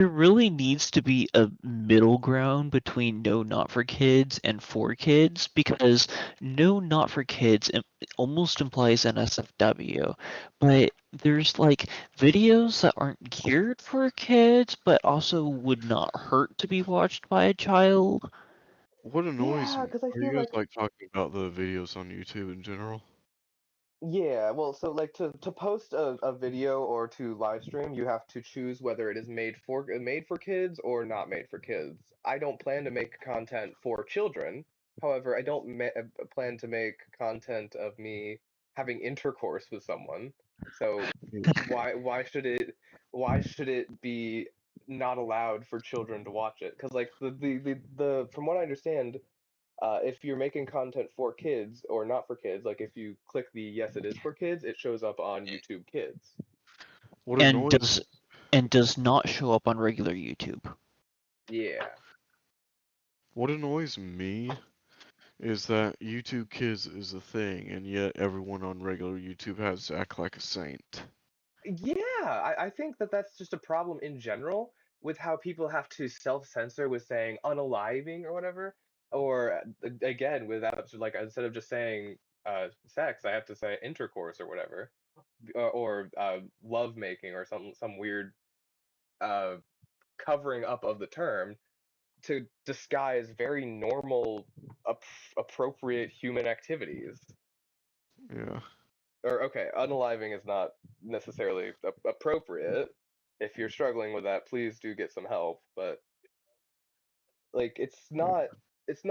There really needs to be a middle ground between no not for kids and for kids because no not for kids almost implies NSFW, but there's like videos that aren't geared for kids but also would not hurt to be watched by a child. What annoys Yeah, me? because I Are you feel guys like like talking about the videos on YouTube in general? yeah, well, so like to post a video or to live stream, you have to choose whether it is made for kids or not made for kids. I don't plan to make content for children. However, I don't plan to make content of me having intercourse with someone. So why should it be not allowed for children to watch it? Because like the from what I understand, if you're making content for kids or not for kids, like if you click the yes, it is for kids, it shows up on YouTube Kids. What And annoys does and does not show up on regular YouTube. Yeah. what annoys me is that YouTube Kids is a thing, and yet everyone on regular YouTube has to act like a saint. Yeah, I think that that's just a problem in general with how people have to self-censor with saying unaliving or whatever, or again, without like instead of just saying sex, I have to say intercourse or whatever, or love making or some weird uh covering up of the term to disguise very normal, appropriate human activities. Yeah. Or, okay, unaliving is not necessarily appropriate. If you're struggling with that, please do get some help. But like, it's not, it's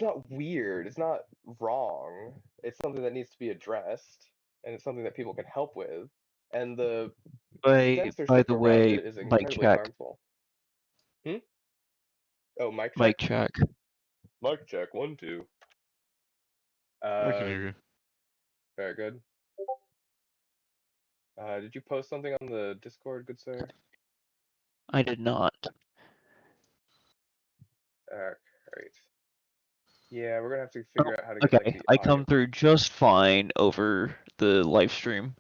not weird. It's not wrong. It's something that needs to be addressed, and it's something that people can help with. And the By censorship the around way, it is mic incredibly check. harmful. Hmm? Oh, mic check. Mic check. Mic check. 1 2. I can Uh, hear you. very good. Did you post something on the Discord, good sir? I did not. Great. Yeah, we're gonna have to Oh, figure out how to get like okay. the I audio. come through just fine over the live stream.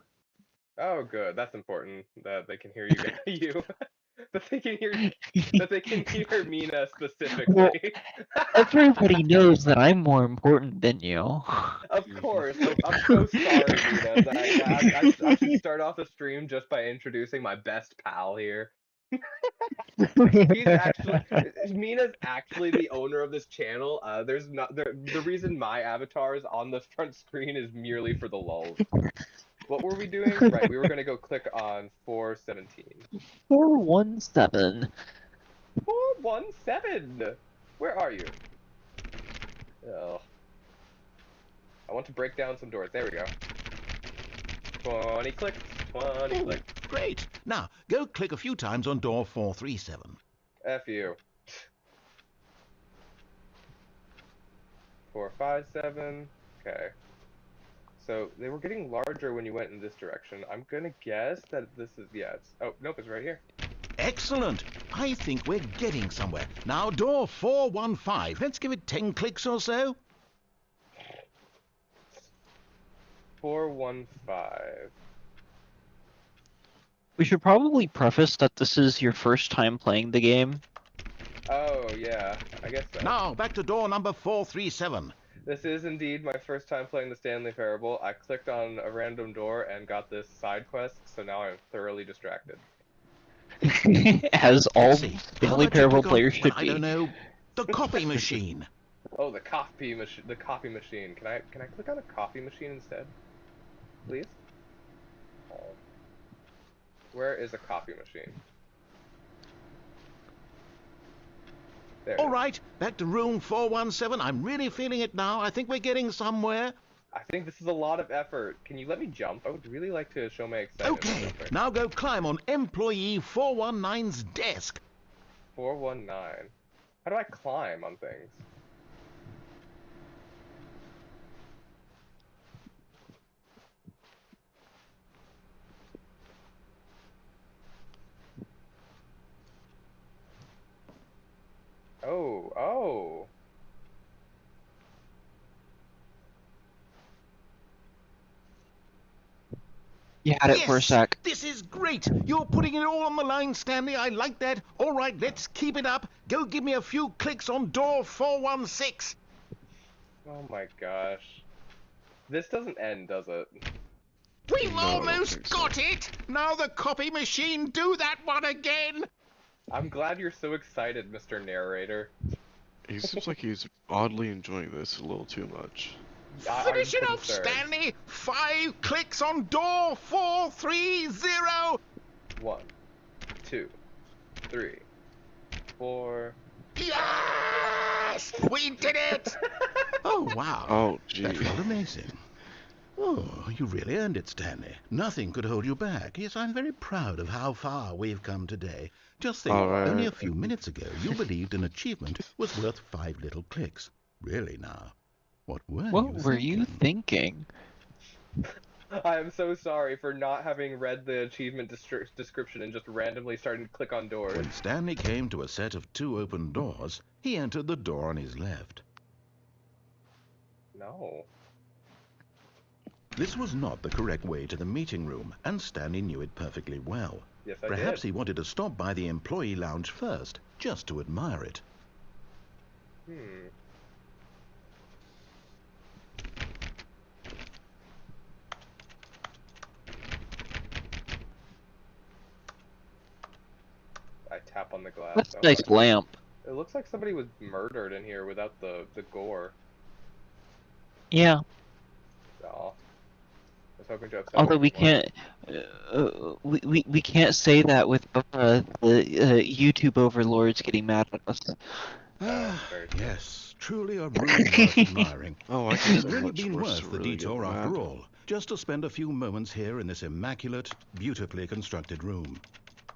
Oh, good. That's important that they can hear you guys. You that they can hear Mina Well, specifically. everybody knows that I'm more important than you. Of Mhm. course. I'm so sorry, Mina. I should start off the stream just by introducing my best pal here. He's actually Mina's actually the owner of this channel. There's not the reason my avatar is on the front screen is merely for the lulz. What were we doing? Right, we were gonna go click on 417. 417. 417. Where are you? Oh, I want to break down some doors. There we go. 20 clicks. 20 Oh, clicks. great. Now, go click a few times on door 437. F you. 457. Okay. So they were getting larger when you went in this direction. I'm gonna guess that this is yeah. Oh nope, it's right here. Excellent. I think we're getting somewhere. Now, door 415. Let's give it 10 clicks or so. 415. We should probably preface that this is your first time playing the game. Oh yeah, I guess so. Now, back to door number 437. This is indeed my first time playing the Stanley Parable. I clicked on a random door and got this side quest, so now I'm thoroughly distracted. As Let's all see. How Stanley about you Parable click on, players well, should I don't be. know, the copy machine? Oh, the coffee machine. The coffee machine. Can I click on a coffee machine instead, please? Oh, where is a coffee machine? There it All is. right, back to room 417. I'm really feeling it now. I think we're getting somewhere. I think this is a lot of effort. Can you let me jump? I would really like to show my excitement for Okay, jumping. now go climb on employee 419's desk. 419. How do I climb on things? Oh, oh. You had it for a Yes, sec. this is great. Great! You're putting it all on the line, Stanley. I like that. All right, let's keep it up. Go give me a few clicks on door 416. Oh my gosh. This doesn't end, does it? We've No, I don't almost think so. got it. Now the copy machine, do that one again. I'm glad you're so excited, Mr. Narrator. He seems like he's oddly enjoying this a little too much. I'm Finish it off, concerned. Stanley. 5 clicks on door 430. 1, 2, 3, 4. Yes! We did it! Oh, wow. Oh, That gee. felt amazing. Oh, you really earned it, Stanley. Nothing could hold you back. Yes, I'm very proud of how far we've come today. Just think, Alright. only a few minutes ago, you believed an achievement was worth 5 little clicks. Really now? What were What you were thinking? you thinking? I am so sorry for not having read the achievement description and just randomly starting to click on doors. When Stanley came to a set of 2 open doors, he entered the door on his left. No. This was not the correct way to the meeting room, and Stanley knew it perfectly well. Yes, I Perhaps did. he wanted to stop by the employee lounge first, just to admire it. Hmm. I tap on the glass. That's Oh a nice my. lamp. It looks like somebody was murdered in here without the gore. Yeah. Oh. I was hoping to upset Although we someone. can't, we can't say that with the YouTube overlords getting mad at us. Very true. Yes, truly a room worth admiring. Oh, I It can had say really much been worse to worth the really get detour after mad. all, just to spend a few moments here in this immaculate, beautifully constructed room.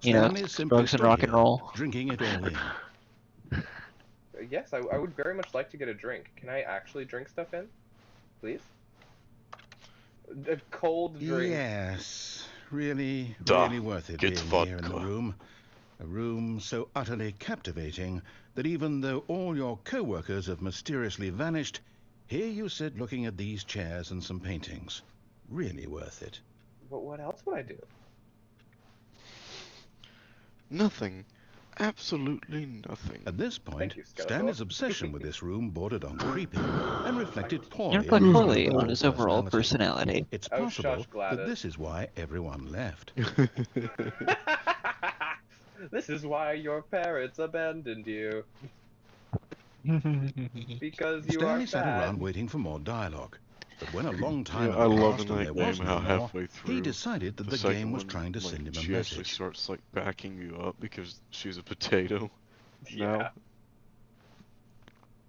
You know, Stanley simply drugs and stood rock and here, roll. drinking it all in. Yes, I would very much like to get a drink. Can I actually drink stuff in? Please? A cold drink. Yes, really Duh. worth it Get being here in the vodka. room. A room so utterly captivating that even though all your co-workers have mysteriously vanished, here you sit looking at these chairs and some paintings. Really worth it. But what else would I do? Nothing. Absolutely nothing. At this point, Thank you, Skeletor. Stanley's obsession with this room bordered on creepy and reflected You poorly reflect on his poorly on overall his overall personality. personality. It's Oh, possible shush, that Gladys. this is why everyone left. This is why your parents abandoned you. Because you Stanley are sat fat. around waiting for more dialogue. But when a long time Yeah, had I love passed in and that there was game no how more, halfway he through decided that the the second game was one, trying to like, send him a she actually message. starts like backing you up because she's a potato. Yeah.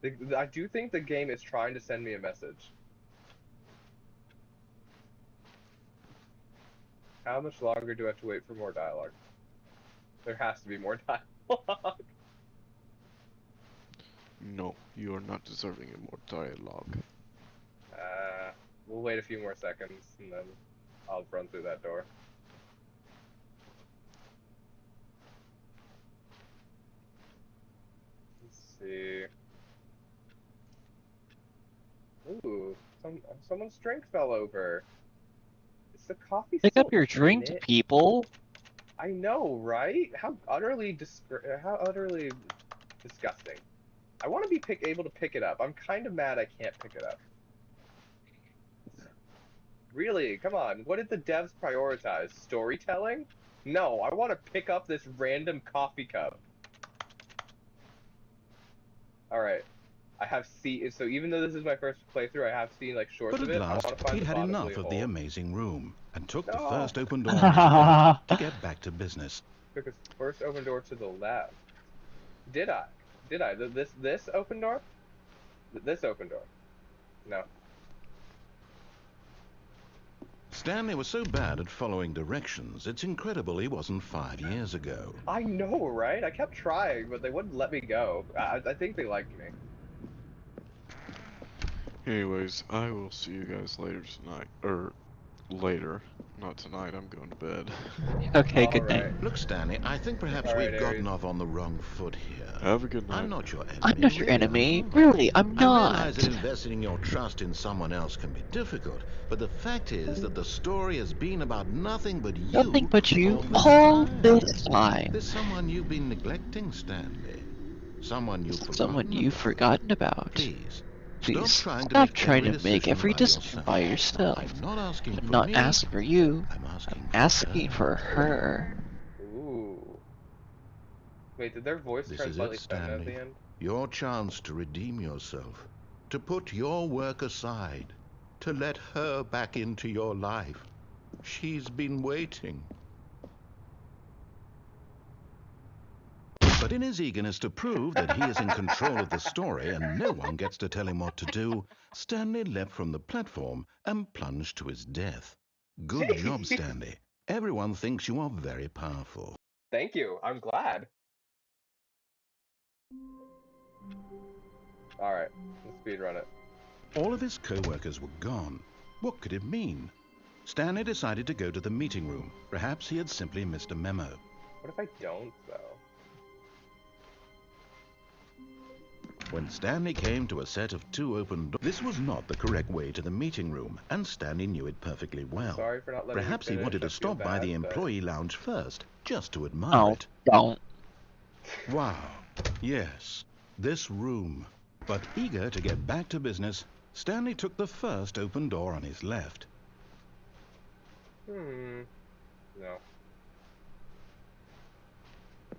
Now. I do think the game is trying to send me a message. How much longer do I have to wait for more dialogue? There has to be more dialogue. No, you are not deserving of more dialogue. We'll wait a few more seconds and then I'll run through that door. Let's see. Ooh, someone's drink fell over. Is the coffee Pick still up your in drink, it? people. I know, right? How utterly disgusting. I want to be able to pick it up. I'm kind of mad I can't pick it up. Really? Come on. What did the devs prioritize? Storytelling? No, I want to pick up this random coffee cup. Alright. I have seen, so even though this is my first playthrough, I have seen like shorts But of at it. I want last, to find he'd the had bottom enough blue of the hole. amazing room and took the No. first open door on his left to get back to business. Took a first open door to the left. Did I? Did I? This open door? This open door? No. Stanley was so bad at following directions, it's incredible he wasn't 5 years ago. I know, right? I kept trying, but they wouldn't let me go. I think they liked me. Anyways, I will see you guys later tonight. Later. Not tonight, I'm going to bed. Okay, All good night. right. Look, Stanley, I think perhaps All right, we've Aries. gotten off on the wrong foot here. Have a good I'm night. not your I'm enemy, not your really, I'm enemy. not. Really, I'm I realize that not. investing your trust in someone else can be difficult, but the fact is that the story has been about nothing but Nothing you but you all this all time. this time. There's someone you've been neglecting, Stanley. Someone you've Someone forgotten you've about. forgotten about. Please, stop Please, trying to stop make trying every to make decision every by decision by yourself. yourself. I'm not asking I'm for not me, asking for you. I'm I'm asking for asking her. for her. Ooh. Wait, did their voice This turn is it, slightly feminine at Stanley. the end? Your chance to redeem yourself, to put your work aside, to let her back into your life. She's been waiting. But in his eagerness to prove that he is in control of the story and no one gets to tell him what to do, Stanley leapt from the platform and plunged to his death. Good job, Stanley. Everyone thinks you are very powerful. Thank you. I'm glad. All right, let's speed run it. All of his co-workers were gone. What could it mean? Stanley decided to go to the meeting room. Perhaps he had simply missed a memo. What if I don't, though? When Stanley came to a set of 2 open doors, this was not the correct way to the meeting room, and Stanley knew it perfectly well. Sorry for not letting you Perhaps he finish. wanted I to feel stop by bad, the but employee lounge first, just to admire Oh, it. don't. Wow, yes, this room. But eager to get back to business, Stanley took the first open door on his left. no.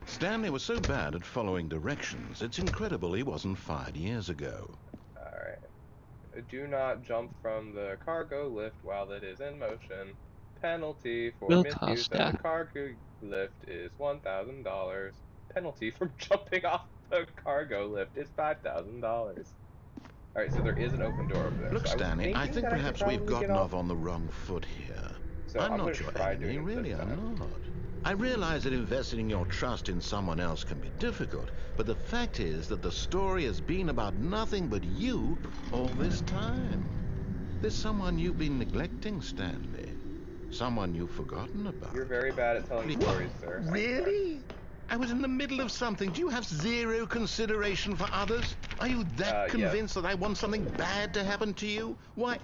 Stanley was so bad at following directions, it's incredible he wasn't fired years ago. All right. Do not jump from the cargo lift while it is in motion. Penalty for Will misuse cost of the death. cargo lift is $1,000. Penalty for jumping off the cargo lift is $5,000. All right, so there is an open door over there. Look, So I was Stanley, I thinking think that I could perhaps we've probably get gotten off. off on the wrong foot here. So I'm I'm gonna not your try doing enemy, it this really, I'm time. not. I realize that investing your trust in someone else can be difficult, but the fact is that the story has been about nothing but you all this time. There's someone you've been neglecting, Stanley. Someone you've forgotten You're about. very bad at telling What? stories, sir. I'm sorry. Really? I was in the middle of something. Do you have zero consideration for others? Are you that Yes. convinced that I want something bad to happen to you? Why,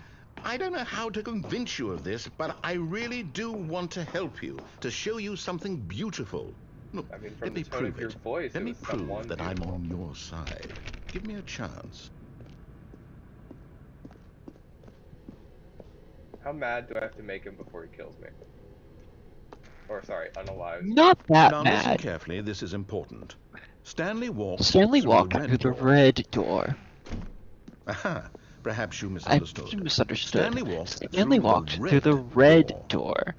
I don't know how to convince you of this, but I really do want to help you, to show you something beautiful. Look, I mean, from let the me tone of prove your it. voice, Let it me was prove someone that I'm beautiful. on your side. Give me a chance. How mad do I have to make him before he kills me? Or sorry, unalives me. Not that Now listen mad. carefully, this is important. Stanley walked Stanley through the walked through red the door. red door. Aha, perhaps you I misunderstood. misunderstood. Stanley walked Stanley through the walked through the red red door. door.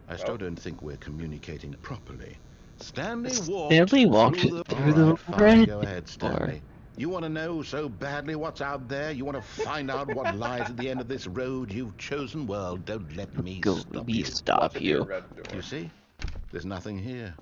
I still Well, don't think we're communicating properly. Stanley walked Stanley walked through the... All through the right, fine, red go ahead, door. Stanley. You want to know so badly what's out there? You want to find out what lies at the end of this road you've chosen? Well, don't let me Go, stop me you. watch stop it be a you. red You door. see? There's nothing here.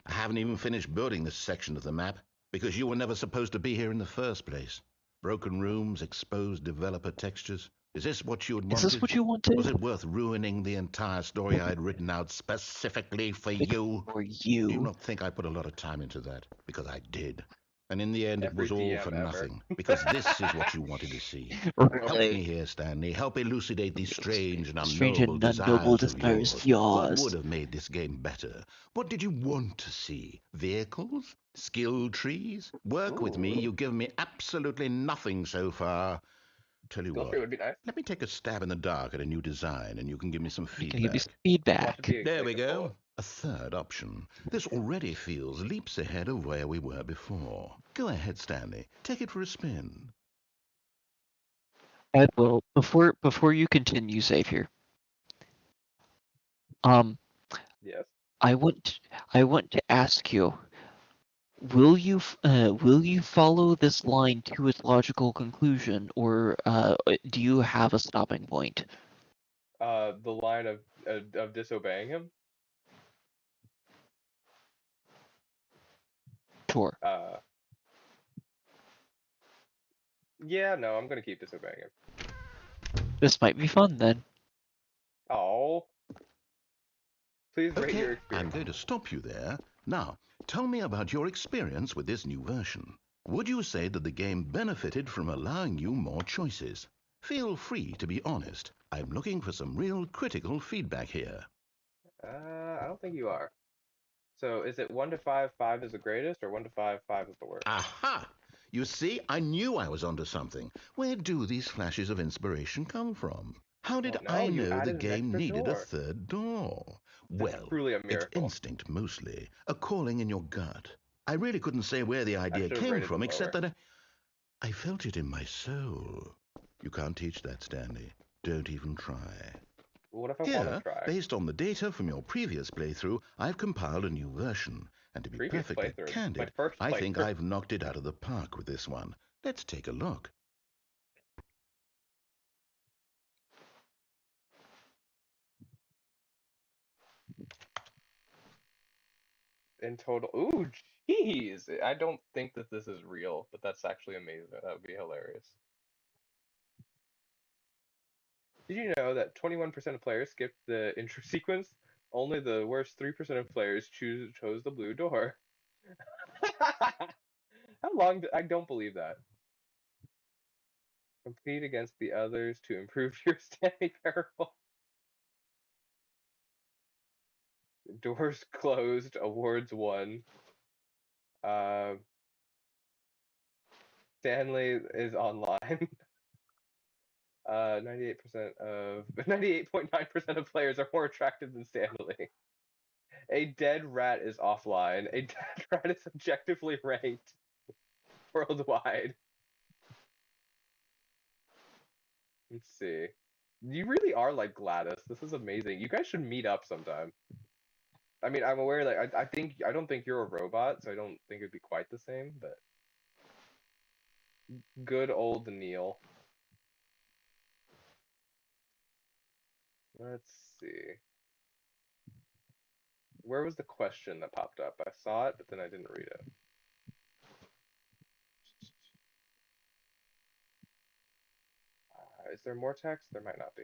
I haven't even finished building this section of the map, because you were never supposed to be here in the first place. Broken rooms, exposed developer textures. Is this what you had Is this wanted? what you Was wanted? it worth ruining the entire story I had written out specifically for you? For Do you you. not think I put a lot of time into that? Because I did. And in the end, it Every was all DM for ever. nothing, because this is what you wanted to see. Help Really? me here, Stanley. Help elucidate these strange and Strange unknowable and unknown desires of desires yours. What would yours. have made this game better? What did you want to see? Vehicles? Skill trees? Work with me. Ooh, You've given me absolutely nothing so far. Tell you skill what, tree would be nice. let me take a stab in the dark at a new design and you can give me some You can give me some feedback. Watch it feedback. be There we like a bullet. go. A third option. This already feels leaps ahead of where we were before. Go ahead, Stanley. Take it for a spin. I will. Before you continue, Xavier. Um, Yes. I want I want to ask you. Will you follow this line to its logical conclusion, or do you have a stopping point? The line of disobeying him. Sure. Uh, yeah, no, I'm gonna keep disobeying him. This might be fun then. Oh, please rate Okay, your I'm experience. going to stop you there. Now, tell me about your experience with this new version. Would you say that the game benefited from allowing you more choices? Feel free to be honest. I'm looking for some real critical feedback here. I don't think you are. So is it 1 to 5, 5 is the greatest, or 1 to 5, 5 is the worst? Aha! You see, I knew I was onto something. Where do these flashes of inspiration come from? How I did don't know. I You know the added an game extra needed a door. third door? That's Well, truly a it's miracle. instinct mostly, a calling in your gut. I really couldn't say where the I idea should have came rated from, them except lower. that I felt it in my soul. You can't teach that, Stanley. Don't even try. What if I want to Here, try? based on the data from your previous playthrough, I've compiled a new version. And to be Previous perfectly playthrough. This is my candid, first I think playthrough. I've knocked it out of the park with this one. Let's take a look. In total. Ooh, jeez. I don't think that this is real, but that's actually amazing. That would be hilarious. Did you know that 21% of players skipped the intro sequence? Only the worst 3% of players chose the blue door. How long? I don't believe that. Compete against the others to improve your Stanley Parable. Doors closed. Awards won. Uh, Stanley is online. 98% of 98.9% of players are more attractive than Stanley. A dead rat is offline. A dead rat is objectively ranked worldwide. Let's see. You really are like Gladys. This is amazing. You guys should meet up sometime. I mean, I'm aware that I don't think you're a robot, so I don't think it'd be quite the same, but good old Neil. Let's see. Where was the question that popped up? I saw it, but then I didn't read it. Is there more text? There might not be.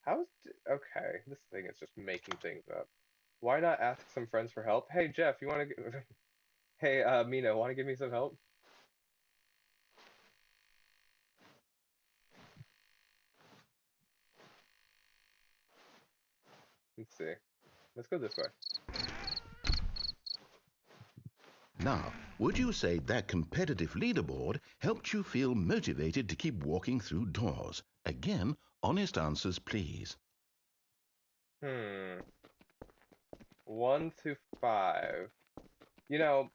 Okay? This thing is just making things up. Why not ask some friends for help? Hey Jeff, you want to? Hey Mina, want to give me some help? Let's see. Let's go this way. Now, would you say that competitive leaderboard helped you feel motivated to keep walking through doors? Again, honest answers, please. Hmm. 1 to 5. You know,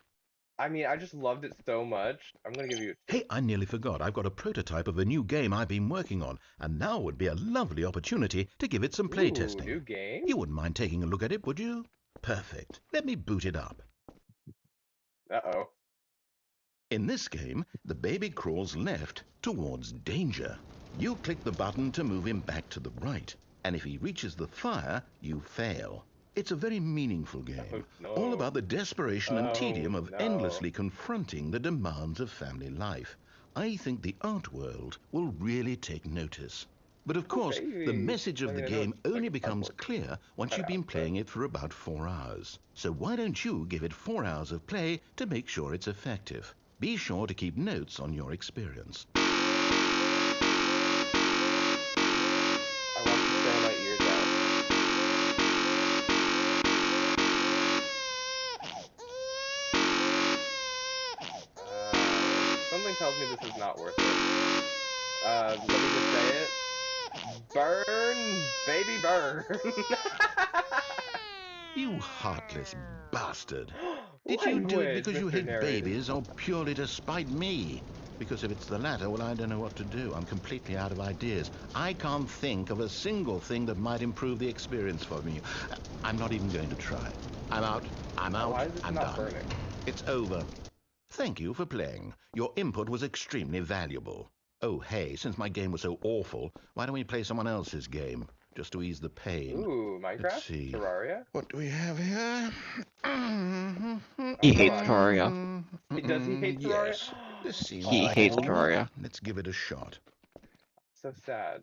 I mean, I just loved it so much. I'm gonna give you a 2. Hey, I nearly forgot. I've got a prototype of a new game I've been working on, and now would be a lovely opportunity to give it some Ooh, playtesting. new game? You wouldn't mind taking a look at it, would you? Perfect. Let me boot it up. Uh-oh. In this game, the baby crawls left towards danger. You click the button to move him back to the right, and if he reaches the fire, you fail. It's a very meaningful Oh game, all no. about the desperation and Oh tedium of no. endlessly confronting the demands of family life. I think the art world will really take notice. But of Oh course, the baby. message I of the mean, I know game it's like only a becomes cardboard clear once you've cutout, been but playing it for about 4 hours. So why don't you give it 4 hours of play to make sure it's effective? Be sure to keep notes on your experience. I want to tear my ears out. Something tells me this is not worth it. Let me just say it. Burn, baby, burn. You heartless bastard. Did you do it Language, because you Mr. hate Narrator. babies or purely to spite me? Because if it's the latter, well, I don't know what to do. I'm completely out of ideas. I can't think of a single thing that might improve the experience for me. I'm not even going to try. I'm out. I'm out. Why is this I'm not done. burning? It's over. Thank you for playing. Your input was extremely valuable. Oh, hey, since my game was so awful, why don't we play someone else's game? Just to ease the pain. Ooh, Let's Minecraft? see. Terraria? What do we have here? Oh, He come hates on. Terraria. Does he hate Terraria? Yes, this seems He Oh, hates reasonable. Terraria. Let's give it a shot. so sad.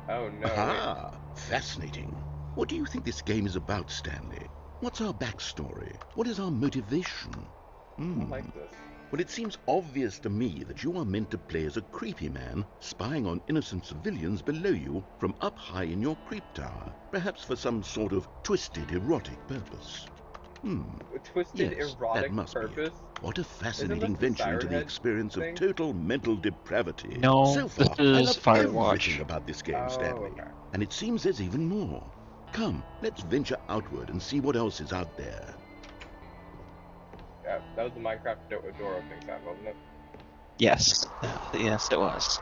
Oh no, wait. Aha! Fascinating. What do you think this game is about, Stanley? What's our backstory? What is our motivation? I don't like this. Well, it seems obvious to me that you are meant to play as a creepy man spying on innocent civilians below you from up high in your creep tower, perhaps for some sort of twisted erotic purpose. A twisted Yes, that erotic must be it. purpose? What a Isn't this fascinating the venture into Siren the Head experience of thing? total mental depravity. No, So this far, I is love everything Firewatch. about this game, Oh, Stanley. okay. And it seems there's even more. Come, let's venture outward and see what else is out there. Yeah, that was the Minecraft door opening sound, wasn't it? Yes, yes, it was.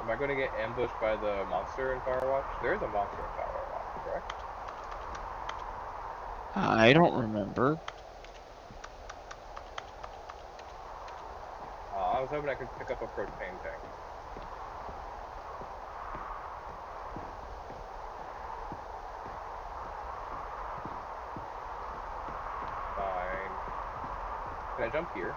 Am I going to get ambushed by the monster in Firewatch? There is a monster in Firewatch, correct? I don't remember. I was hoping I could pick up a propane tank. Fine. Can I jump here?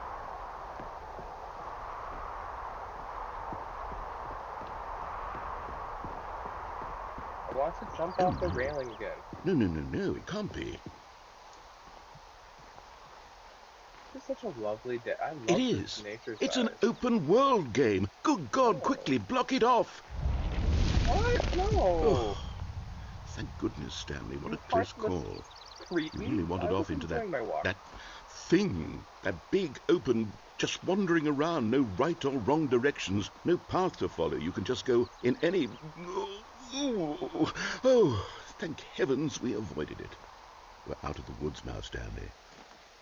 I want to jump Oh off the no. railing again. No, it can't be. This is such a lovely day. I It love this is. nature It's an side. open world game. Good God, Oh. quickly block it off. What? No! Oh, thank goodness, Stanley. What You a close heartless call. You cretin! really wandered I was off into enjoying my walk. that thing, that big open, just wandering around, no right or wrong directions, no path to follow. You can just go in any. Oh, thank heavens we avoided it. We're out of the woods now, Stanley.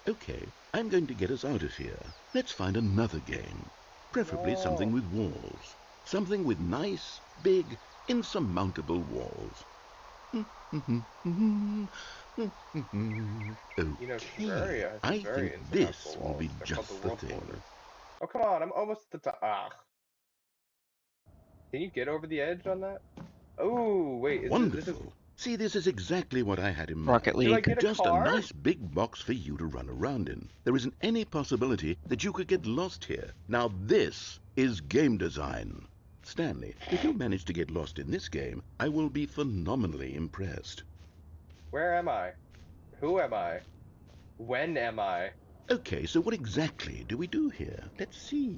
Okay, I'm going to get us out of here. Let's find another game. Preferably something No. with walls. Something with nice, big, insurmountable walls. You know, Okay, Terraria has some I think very insurmountable this will walls. be They're called the just the world thing. borders. Oh, come on, I'm almost at the top. Ah. Can you get over the edge on that? Oh, wait, this is... Wonderful. See, this is exactly what I had in Rocket mind. Do I League. get a Just a car? nice big box for you to run around in. There isn't any possibility that you could get lost here. Now this is game design. Stanley, if you manage to get lost in this game, I will be phenomenally impressed. Where am I? Who am I? When am I? Okay, so what exactly do we do here? Let's see.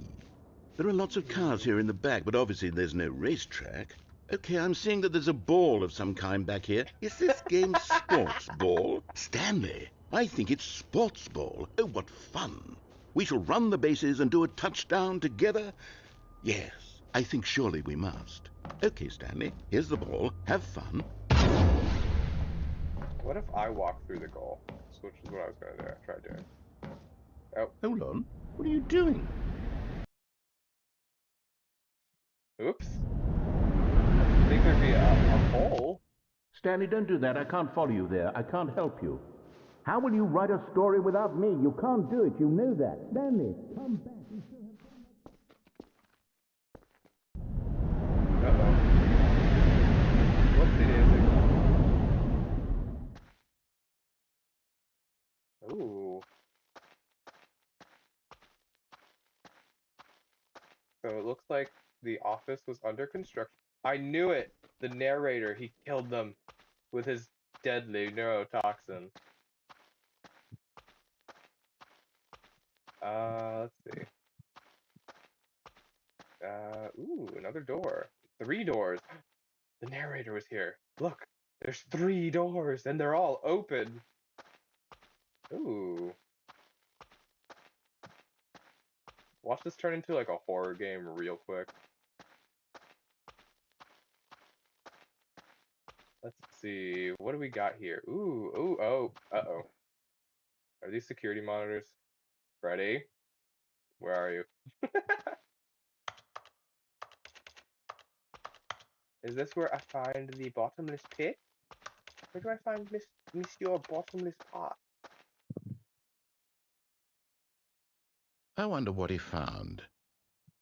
There are lots of cars here in the back, but obviously there's no racetrack. Okay, I'm seeing that there's a ball of some kind back here. Is this game sports ball? Stanley, I think it's sports ball. Oh, what fun. We shall run the bases and do a touchdown together? Yes, I think surely we must. Okay, Stanley, here's the ball. Have fun. What if I walk through the goal? Which is what I was going to try doing. Oh, Hold on. What are you doing? oops. I think there'd be a hole. Stanley, don't do that. I can't follow you there. I can't help you. How will you write a story without me? You can't do it. You know that. Stanley, come back. Uh-oh. Whoopsie daisy. Ooh. So it looks like the office was under construction. I knew it! The narrator, he killed them with his deadly neurotoxin. Let's see. Ooh, another door. 3 doors. The narrator was here. Look, there's 3 doors, and they're all open. Ooh. Watch this turn into like a horror game real quick. Let's see. What do we got here? Uh-oh. Are these security monitors? Freddy? Where are you? Is this where I find the bottomless pit? Where do I find Monsieur Bottomless Pot? I wonder what he found.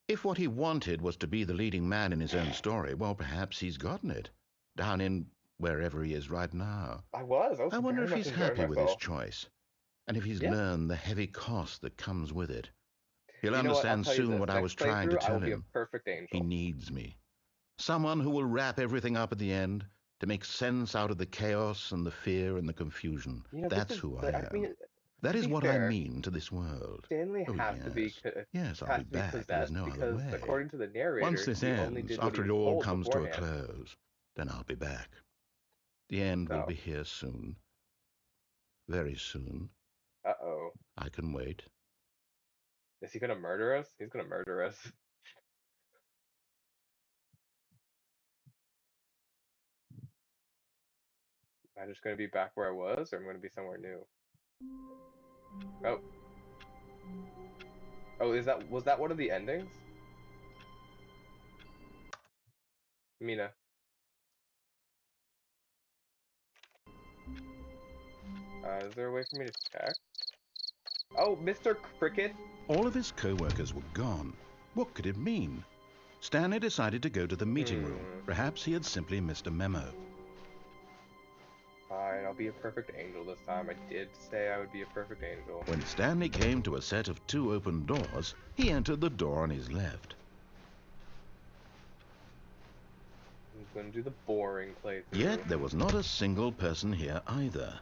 If what he wanted was to be the leading man in his own story, well, perhaps he's gotten it. Down in wherever he is right now. I was I wonder very if much he's enjoying happy with his myself. choice, and if he's Yeah. learned the heavy cost that comes with it. He'll You know what? I'll understand tell you soon this. what I was Next trying to playthrough, I will tell be a him. perfect He angel. needs me. Someone who will wrap everything up at the end to make sense out of the chaos and the fear and the confusion. You know, this That's is. who I I am. mean, That to is be what I fair, mean to this world. Stanley Oh, has to be yes. Yes, I'll be has to be back. There's possessed no other because, way. according to the Once narrator, this he only ends, did what he after it was all told comes to a beforehand. close, then I'll be back. The end will So, be here soon. Very soon. uh-oh. I can wait. Is he gonna murder us? He's gonna murder us. Am I just gonna be back where I was, or am I gonna be somewhere new? Oh. Oh, was that one of the endings? Mina. Is there a way for me to check? Oh, Mr. Cricket! All of his co-workers were gone. What could it mean? Stanley decided to go to the meeting room. Perhaps he had simply missed a memo. Fine, I'll be a perfect angel this time. I did say I would be a perfect angel. When Stanley came to a set of 2 open doors, he entered the door on his left. I'm gonna do the boring playthrough. Yet there was not a single person here either.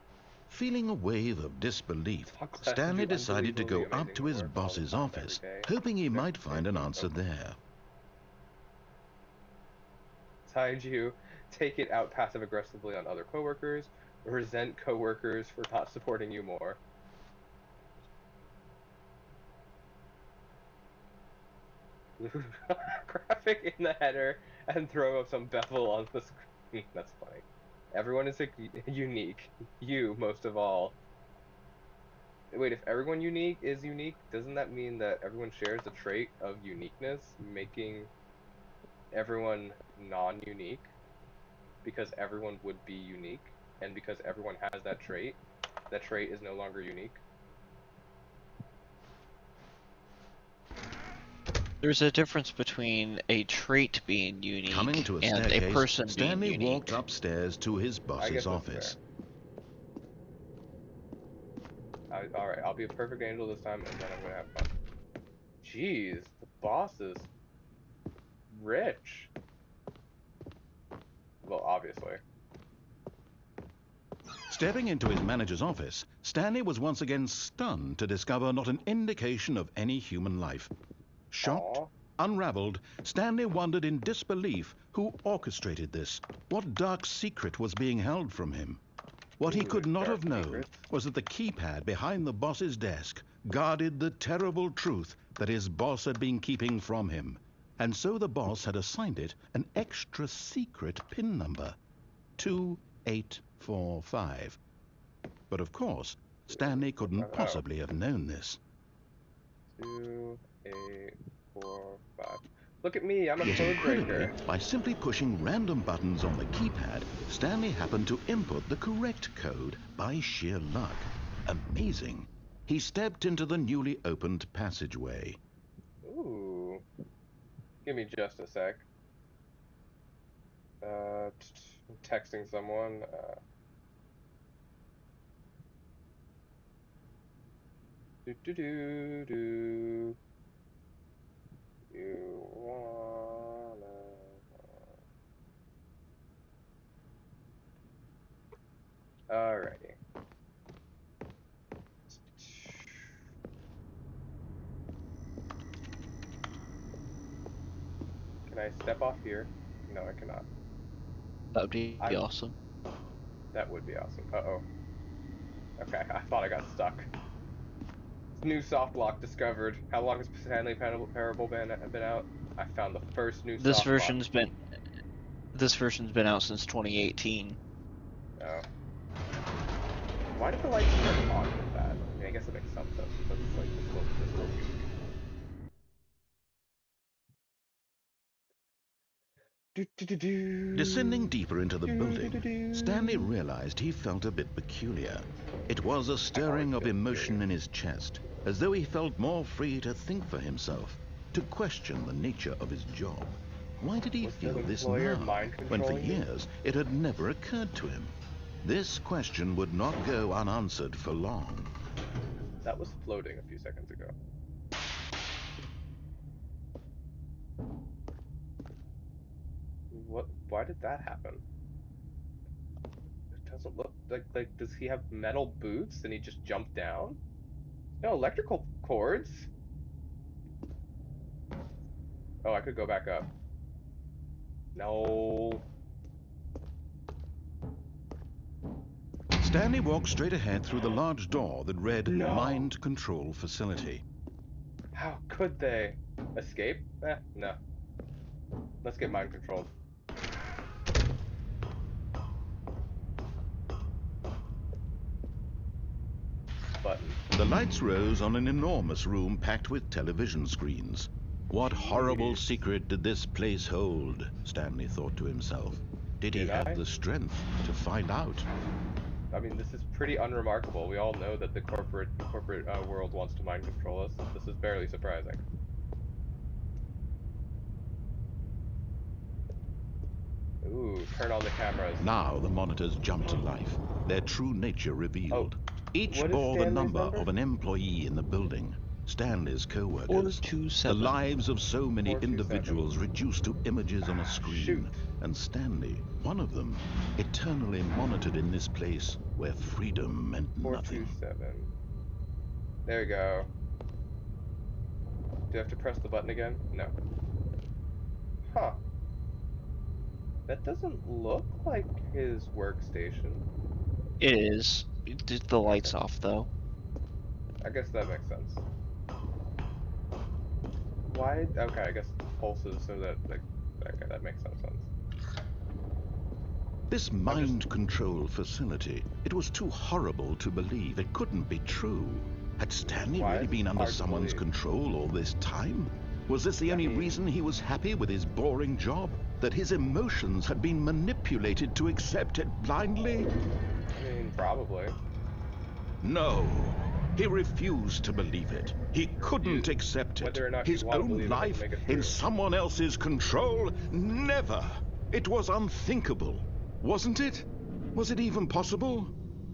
Feeling a wave of disbelief, Stanley decided to go up to his boss's office, hoping he might find an answer there. Beside you, take it out passive-aggressively on other coworkers, resent coworkers for not supporting you more. Graphic in the header and throw up some bevel on the screen. That's funny. Everyone is unique. You, most of all. Wait, if everyone is unique, doesn't that mean that everyone shares the trait of uniqueness, making everyone non-unique? Because everyone would be unique, and because everyone has that trait is no longer unique. There's a difference between a trait being Coming unique to a and a staircase, person being Stanley unique. walked upstairs to his boss's office. Alright, I'll be a perfect angel this time, and then I'm gonna have fun. Jeez, the boss is rich. Well, obviously. Stepping into his manager's office, Stanley was once again stunned to discover not an indication of any human life. Shocked, Aww. unraveled, Stanley wondered in disbelief who orchestrated this. What dark secret was being held from him? What he could not have known was that the keypad behind the boss's desk guarded the terrible truth that his boss had been keeping from him. And so the boss had assigned it an extra secret PIN number, 2845. But of course, Stanley couldn't possibly have known this. 2, 8, 4, 5. Look at me, I'm a Yet code incredibly, breaker. by simply pushing random buttons on the keypad, Stanley happened to input the correct code by sheer luck. Amazing. He stepped into the newly opened passageway. Ooh. Give me just a sec. I'm texting someone. Do do do do. You wanna? Alrighty. Can I step off here? No, I cannot. That would be awesome. That would be awesome. Uh-oh. Okay, I thought I got stuck. New soft lock discovered. How long has Stanley Parable been out? I found the first new This soft lock. This version's been out since 2018. Oh. Why did the lights turn on with that? I mean, I guess it makes some sense because it's like dystopian. Descending deeper into the building, Stanley realized he felt a bit peculiar. It was a stirring of emotion in his chest, as though he felt more free to think for himself. to question the nature of his job. Why did he Was the feel this employer now, mind when for controlling me? years it had never occurred to him? This question would not go unanswered for long. That was floating a few seconds ago. What? Why did that happen? It doesn't look like. Does he have metal boots and he just jumped down? No electrical cords. Oh, I could go back up. No. Stanley walked straight ahead through the large door that read No. Mind Control Facility. How could they? Escape? No. Let's get mind controlled. Button. The lights rose on an enormous room packed with television screens. What horrible Jeez. secret did this place hold? Stanley thought to himself. Did he Did have I? the strength to find out? I mean, this is pretty unremarkable. We all know that the corporate world wants to mind control us. This is barely surprising. Ooh, turn on the cameras. Now the monitors jumped to life, their true nature Oh, revealed. Each what is bore the Stanley's number number? of an employee in the building, Stanley's co-workers. The 427. lives of so many 427. individuals reduced to images on a Shoot. screen. And Stanley, one of them, eternally monitored in this place where freedom meant nothing. 427. There we go. Do I have to press the button again? No. Huh. That doesn't look like his workstation. It is. The Okay. lights off though. I guess that makes sense. Why? Okay, I guess pulses so that, like, okay, that makes some sense. This I'm just. mind control facility, it was too horrible to believe. It couldn't be true. Had Stanley Why really is this been under hard to someone's believe? control all this time? Was this the I only mean, reason he was happy with his boring job? That his emotions had been manipulated to accept it blindly? probably. No. He refused to believe it. He couldn't accept it. Whether or not His you'd want to own believe it doesn't life make it in true. someone else's control? Never. It was unthinkable. Wasn't it? Was it even possible?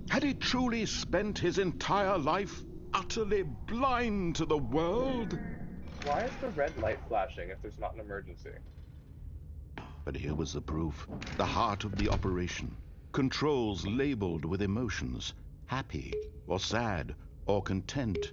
Had he truly spent his entire life utterly blind to the world? Why is the red light flashing if there's not an emergency? But here was the proof. The heart of the operation. Controls labeled with emotions. Happy, or sad, or content.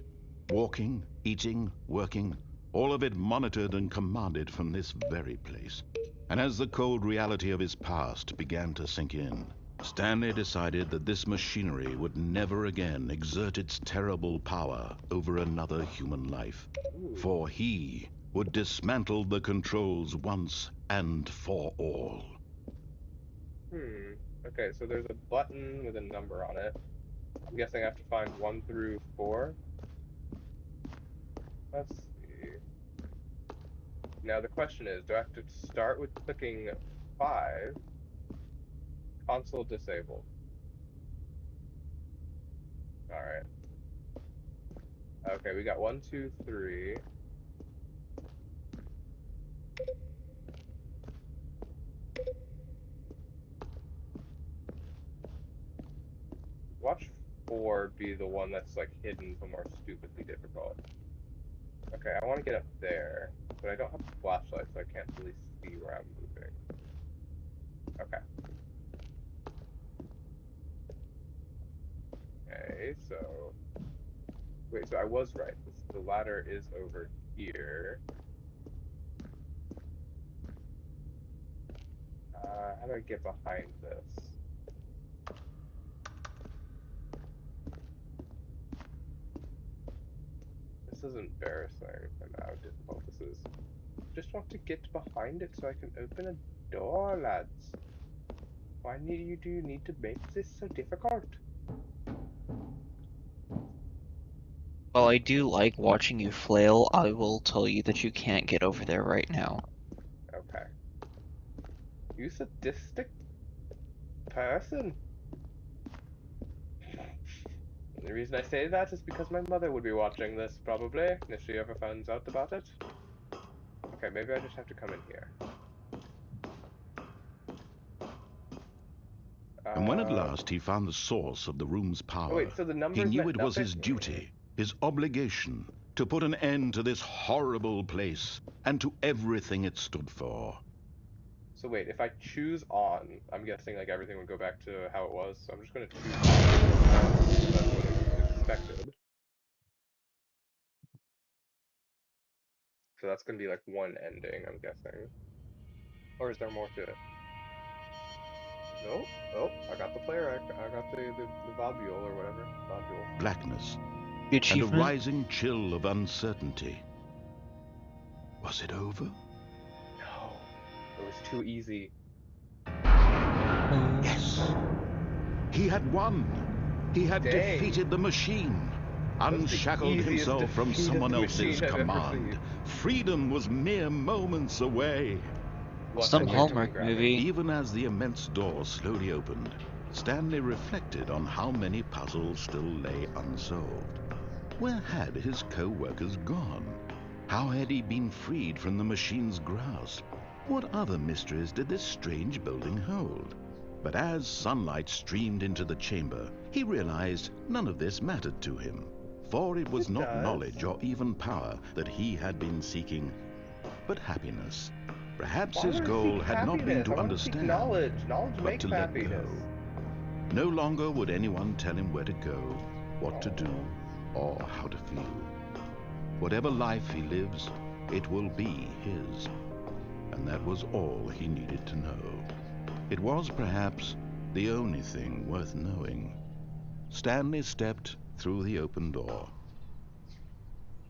Walking, eating, working. All of it monitored and commanded from this very place. And as the cold reality of his past began to sink in, Stanley decided that this machinery would never again exert its terrible power over another human life. Ooh. For he would dismantle the controls once and for all. Okay, so there's a button with a number on it. I'm guessing I have to find 1 through 4. Let's see. Now the question is, do I have to start with clicking 5? Console disabled. Alright. Okay, we got 1, 2, 3. Watch 4 be the one that's like hidden but more stupidly difficult. Okay, I want to get up there, but I don't have a flashlight, so I can't really see where I'm moving. Okay. Okay, so wait, so I was right. The ladder is over here. How do I get behind this? This is embarrassing and how difficult this is. Just want to get behind it so I can open a door, lads. Why do you need to make this so difficult? While I do like watching you flail, I will tell you that you can't get over there right now. Okay. You sadistic person. The reason I say that is because my mother would be watching this, probably, if she ever finds out about it. Okay, maybe I just have to come in here. And when at last he found the source of the room's Oh power, wait, so the he numbers knew meant it was nothing? his duty, his obligation, to put an end to this horrible place and to everything it stood for. So wait, if I choose on, I'm guessing like everything would go back to how it was. So I'm just gonna choose on. That's what is expected. So that's gonna be like one ending, I'm guessing. Or is there more to it? Nope. Oh, I got the player. I got the vodule or whatever. Vodule. Blackness The and a achievement? rising chill of uncertainty. Was it over? No, it was too easy. Yes! He had won! He had Dang. defeated the machine, That's the unshackled easiest himself from defeat of someone the else's machine I've ever command. seen. Freedom was mere moments away. Watch Some that thing come and Hallmark grab me. movie. Even as the immense door slowly opened, Stanley reflected on how many puzzles still lay unsolved. Where had his co-workers gone? How had he been freed from the machine's grasp? What other mysteries did this strange building hold? But as sunlight streamed into the chamber, he realized none of this mattered to him. For it was It not does. knowledge or even power that he had been seeking, but happiness. Perhaps Why his would I goal seek had not been happiness? I to want to seek understand, knowledge. Knowledge but makes to let go. happiness. No longer would anyone tell him where to go, what to do, Oh. or how to feel. Whatever life he lives, it will be his. And that was all he needed to know. It was perhaps the only thing worth knowing. Stanley stepped through the open door.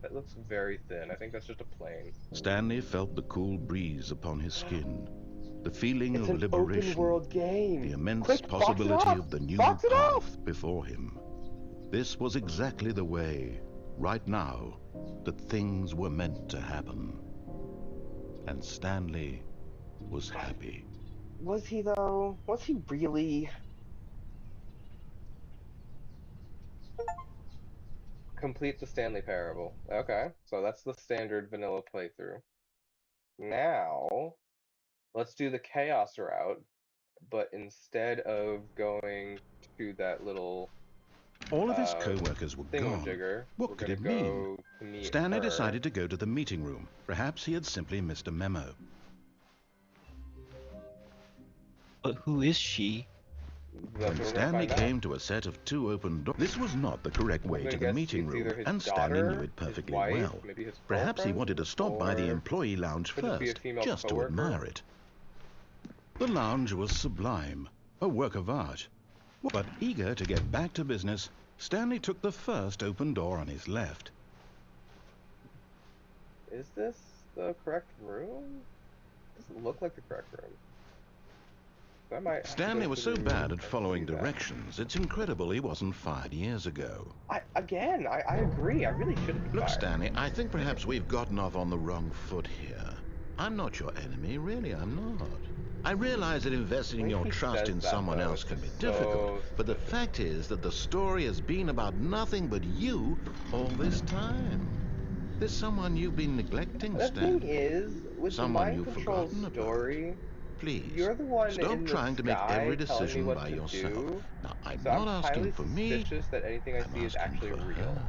That looks very thin. I think that's just a plane. Stanley felt the cool breeze upon his skin, the feeling It's of an open liberation, world game. the immense Quick, box it possibility up! of the new Box it up! path before him. This was exactly the way, right now, that things were meant to happen. And Stanley was happy. Was he though? Was he really? Complete the Stanley Parable. Okay, so that's the standard vanilla playthrough. Now, let's do the chaos route, but instead of going to that little All of his uh co-workers were gone. thingamajigger, we're What could gonna it mean? go to meet Stanley her. decided to go to the meeting room. Perhaps he had simply missed a memo. But who is she? That's When what we're gonna Stanley find out. came to a set of two open doors, this was not the correct I'm way gonna to the guess meeting it's room, either his and Stanley knew daughter, it his perfectly wife, well. maybe his Perhaps he wanted girlfriend, to stop by the or employee lounge could just be a first, female just to coworker. admire it. The lounge was sublime, a work of art. But eager to get back to business, Stanley took the first open door on his left. Is this the correct room? Doesn't look like the correct room. So I might have to go Stanley was so through bad at and following do that. directions, it's incredible he wasn't fired years ago. I agree. I really shouldn't be Look, fired. Stanley, I think perhaps we've gotten off on the wrong foot here. I'm not your enemy, really, I'm not. I realize that investing The way your he trust says in that, someone though, else is can be just difficult, so but the suspicious. fact is that the story has been about nothing but you all this time. There's someone you've been neglecting, The thing Stanley. is, with the Someone mind you've control forgotten about. story, Please, you're the one stop in the trying to make every sky telling me decision what by to yourself. do, Now, I'm so I'm not asking highly for me, suspicious that anything I I'm see is asking actually for real. her.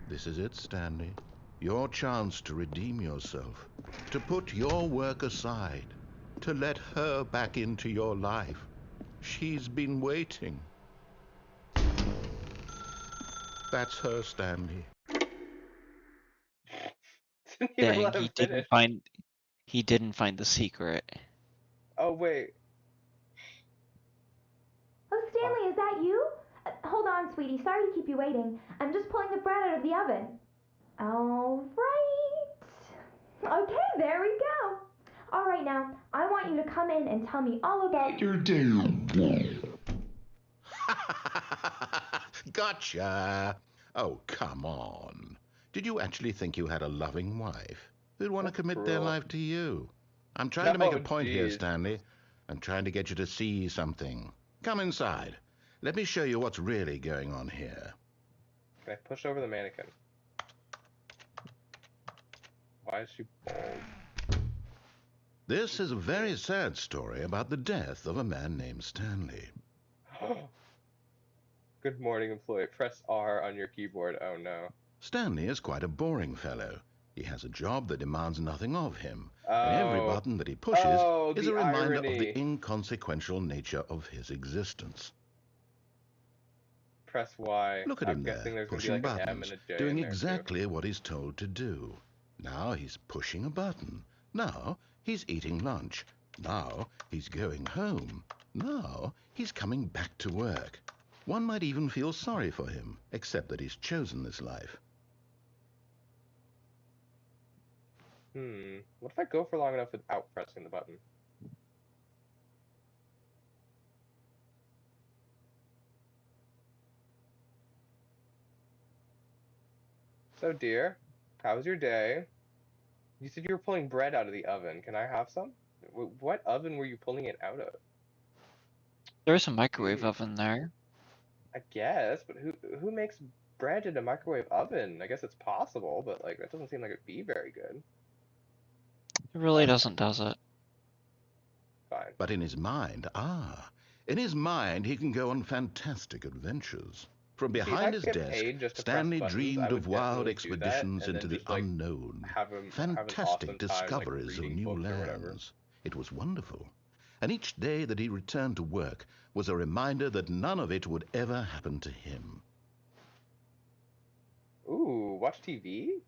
This is it, Stanley. Your chance to redeem yourself, to put your work aside, to let her back into your life. She's been waiting. That's her, Stanley. Didn't even Dang, let him finish. he didn't find the secret. Oh, wait. Oh, Stanley, is that you? Hold on, sweetie. Sorry to keep you waiting. I'm just pulling the bread out of the oven. All right. Okay, there we go. All right, now, I want you to come in and tell me all about your day. Gotcha. Oh, come on. Did you actually think you had a loving wife who'd want to That's commit their cruel. life to you? I'm trying to make a Oh, point here, jeez. Stanley. I'm trying to get you to see something. Come inside. Let me show you what's really going on here. Can I push over the mannequin? Why is she bald? This is a very sad story about the death of a man named Stanley. Good morning, employee. Press R on your keyboard. Oh no. Stanley is quite a boring fellow. He has a job that demands nothing of him, and every Oh. button that he pushes Oh, is the a reminder of the irony. inconsequential nature of his existence. Press Y. Look at I'm him there, guessing there's gonna be pushing like an M and buttons, a J doing in there too. exactly what he's told to do. Now he's pushing a button. Now he's eating lunch. Now he's going home. Now he's coming back to work. One might even feel sorry for him, except that he's chosen this life. What if I go for long enough without pressing the button? So, dear, how was your day? You said you were pulling bread out of the oven. Can I have some? What oven were you pulling it out of? There's a microwave Jeez. oven there. I guess, but who makes bread in a microwave oven? I guess it's possible, but like that doesn't seem like it'd be very good. It really Okay, doesn't, does it? fine. But in his mind, he can go on fantastic adventures. From See, if behind I his could get desk, paid just to press Stanley buttons, I dreamed of would wild definitely do that, expeditions and into then the just like unknown, have an fantastic awesome time like discoveries of reading new books or whatever. lands. It was wonderful. And each day that he returned to work was a reminder that none of it would ever happen to him. Ooh, watch TV?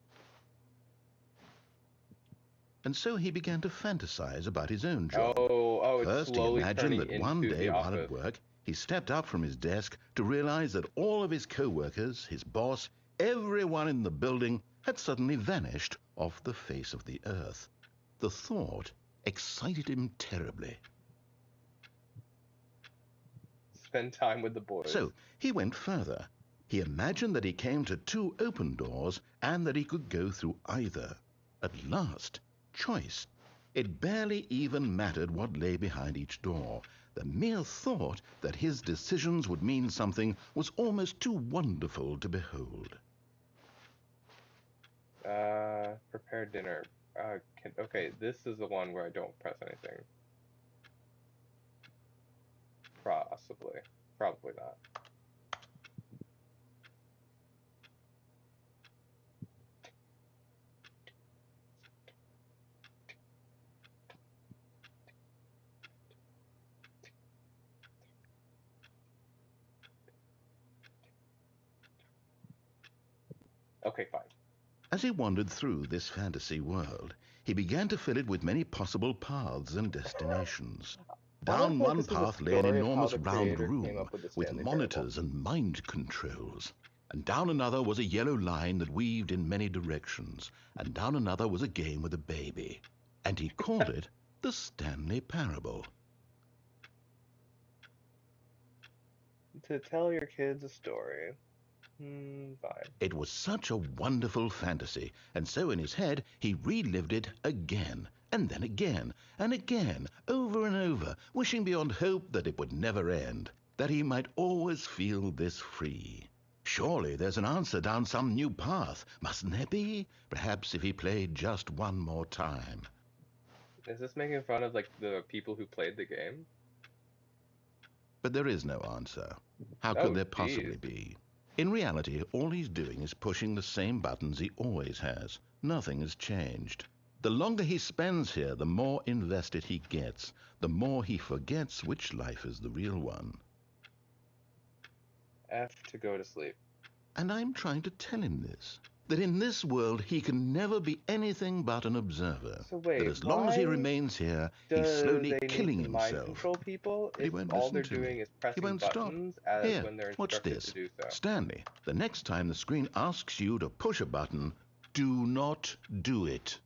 And so he began to fantasize about his own job. Oh, it's First, he slowly imagined turning that one into day The while at Office. work, he stepped up from his desk to realize that all of his co-workers, his boss, everyone in the building had suddenly vanished off the face of the earth. The thought excited him terribly. Spend time with the boys. So he went further. He imagined that he came to two open doors and that he could go through either. At last, choice. It barely even mattered what lay behind each door. The mere thought that his decisions would mean something was almost too wonderful to behold. Prepare dinner. Okay, this is the one where I don't press anything. Possibly. Probably not. Okay, fine. As he wandered through this fantasy world, he began to fill it with many possible paths and destinations. I like Down that one this is a path lay an story of how enormous the round creator came room up with the with Stanley Parable. monitors and mind controls. And down another was a yellow line that weaved in many directions. And down another was a game with a baby. And he called it the Stanley Parable. To tell your kids a story. Fine. It was such a wonderful fantasy, and so in his head he relived it again, and then again, and again, over and over, wishing beyond hope that it would never end, that he might always feel this free. Surely there's an answer down some new path, mustn't there be? Perhaps if he played just one more time. Is this making fun of like the people who played the game? But there is no answer. How could Oh, there jeez. possibly be? In reality, all he's doing is pushing the same buttons he always has. Nothing has changed. The longer he spends here, the more invested he gets, the more he forgets which life is the real one. F to go to sleep. And I'm trying to tell him this, that in this world he can never be anything but an observer. So That wait, as long as he why remains here, he's do slowly they need killing to mind himself. control people But he if won't all listen they're to me. doing is He pressing won't stop. buttons Here, when they're watch instructed this. to do so? Stanley, the next time the screen asks you to push a button, do not do it.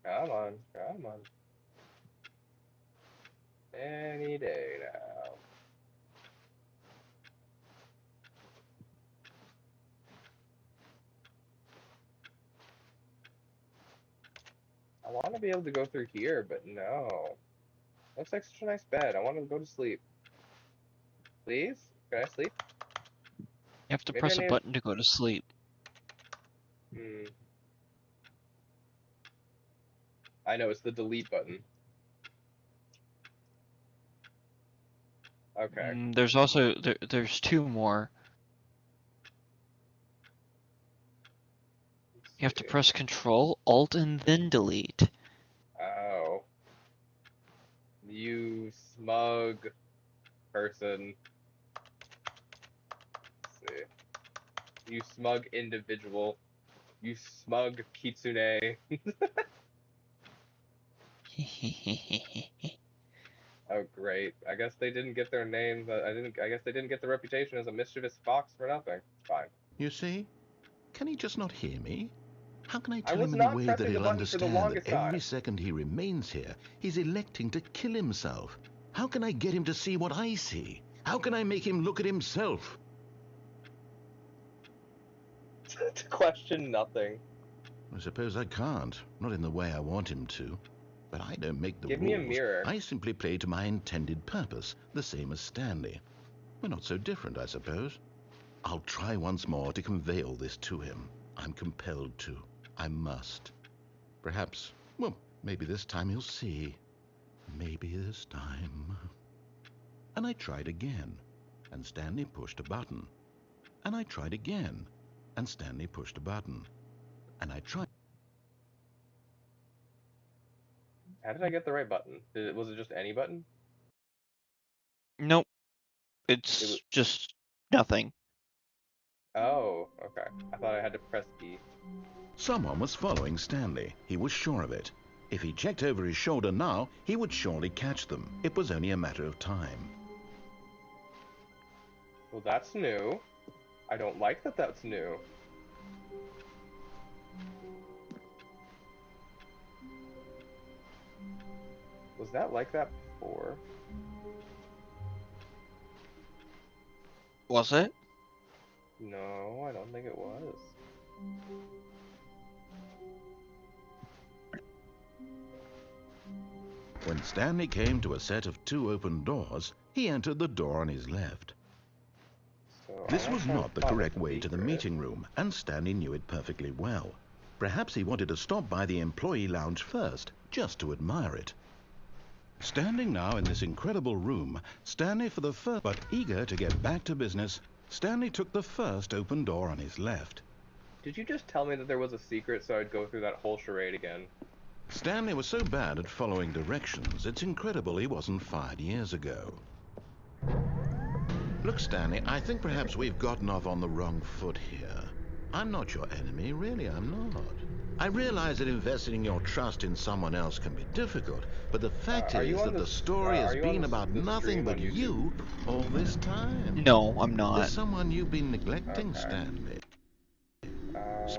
Come on, come on. Any day now. want to be able to go through here, but no. Looks like such a nice bed. I want to go to sleep. Please? Can I sleep? You have to Maybe I press a need... button to go to sleep. I know, it's the delete button. Okay. There's also there's two more. You have to press Control, Alt, and then delete. Oh. You smug person. Let's see. You smug individual. You smug kitsune. Oh, great. I guess they didn't get their name. I guess they didn't get the reputation as a mischievous fox for nothing. It's fine. You see? Can he just not hear me? How can I I tell was him in a not way that pressing the he'll button for the understand that longest every time. second he remains here, he's electing to kill himself? How can I get him to see what I see? How can I make him look at himself? To question nothing. I suppose I can't, not in the way I want him to. But I don't make the Give me a rules. mirror. I simply play to my intended purpose, the same as Stanley. We're not so different, I suppose. I'll try once more to convey all this to him. I'm compelled to. I must. Perhaps, well, maybe this time he'll see. Maybe this time. And I tried again, and Stanley pushed a button. And I tried again, and Stanley pushed a button. And I tried. How did I get the right button? Was it just any button? Nope, It was. it's just nothing. Oh, okay. I thought I had to press E. Someone was following Stanley. He was sure of it. If he checked over his shoulder now, he would surely catch them. It was only a matter of time. Well, that's new. I don't like that that's new. Was that like that before? Was it? No, I don't think it was. When Stanley came to a set of 2 open doors, he entered the door on his left. So This I want was to try not the to find a correct way to the secret. meeting room, and Stanley knew it perfectly well. Perhaps he wanted to stop by the employee lounge first, just to admire it. Standing now in this incredible room, Stanley for the first, but eager to get back to business, Stanley took the first open door on his left. Did you just tell me that there was a secret so I'd go through that whole charade again? Stanley was so bad at following directions, it's incredible he wasn't fired years ago. Look, Stanley, I think perhaps we've gotten off on the wrong foot here. I'm not your enemy, really, I'm not. I realize that investing your trust in someone else can be difficult, but the fact is that the story has been about nothing but you all this time. No, I'm There's not. someone you've been neglecting, Okay. Stanley.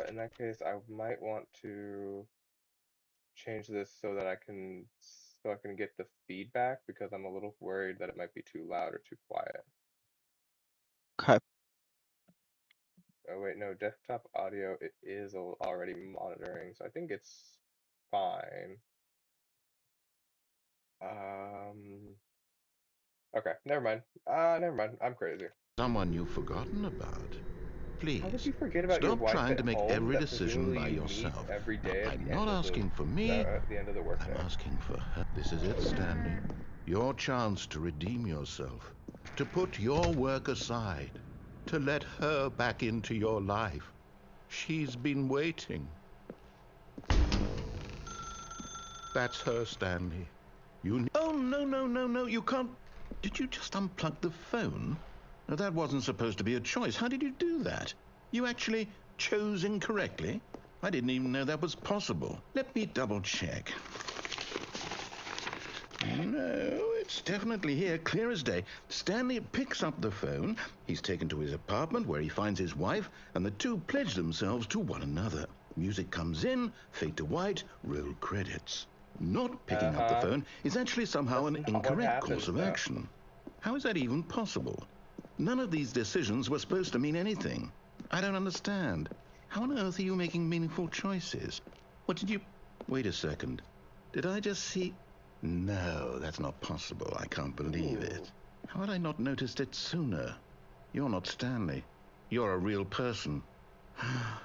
In that case, I might want to change this so that I can get the feedback because I'm a little worried that it might be too loud or too quiet. Okay. Oh wait, no, desktop audio it is already monitoring, so I think it's fine. Okay, never mind. Never mind. I'm crazy. Someone you've forgotten about. How would Please, you forget about your stop wife trying at to make home every that decision presumably by you meet yourself. every Now, day at I'm the not end of asking for me, the end of the I'm workday? asking for her. This is it, Stanley. Your chance to redeem yourself, to put your work aside, to let her back into your life. She's been waiting. That's her, Stanley. Oh, no, no, no, no, you can't. Did you just unplug the phone? No, that wasn't supposed to be a choice. How did you do that? You actually chose incorrectly? I didn't even know that was possible. Let me double check. No, it's definitely here, clear as day. Stanley picks up the phone. He's taken to his apartment where he finds his wife, and the two pledge themselves to one another. Music comes in, fade to white, roll credits. Not picking up the phone is actually somehow an incorrect course of action. How is that even possible? None of these decisions were supposed to mean anything. I don't understand. How on earth are you making meaningful choices? What did you... Wait a second. Did I just see... No, that's not possible. I can't believe it. How had I not noticed it sooner? You're not Stanley. You're a real person. I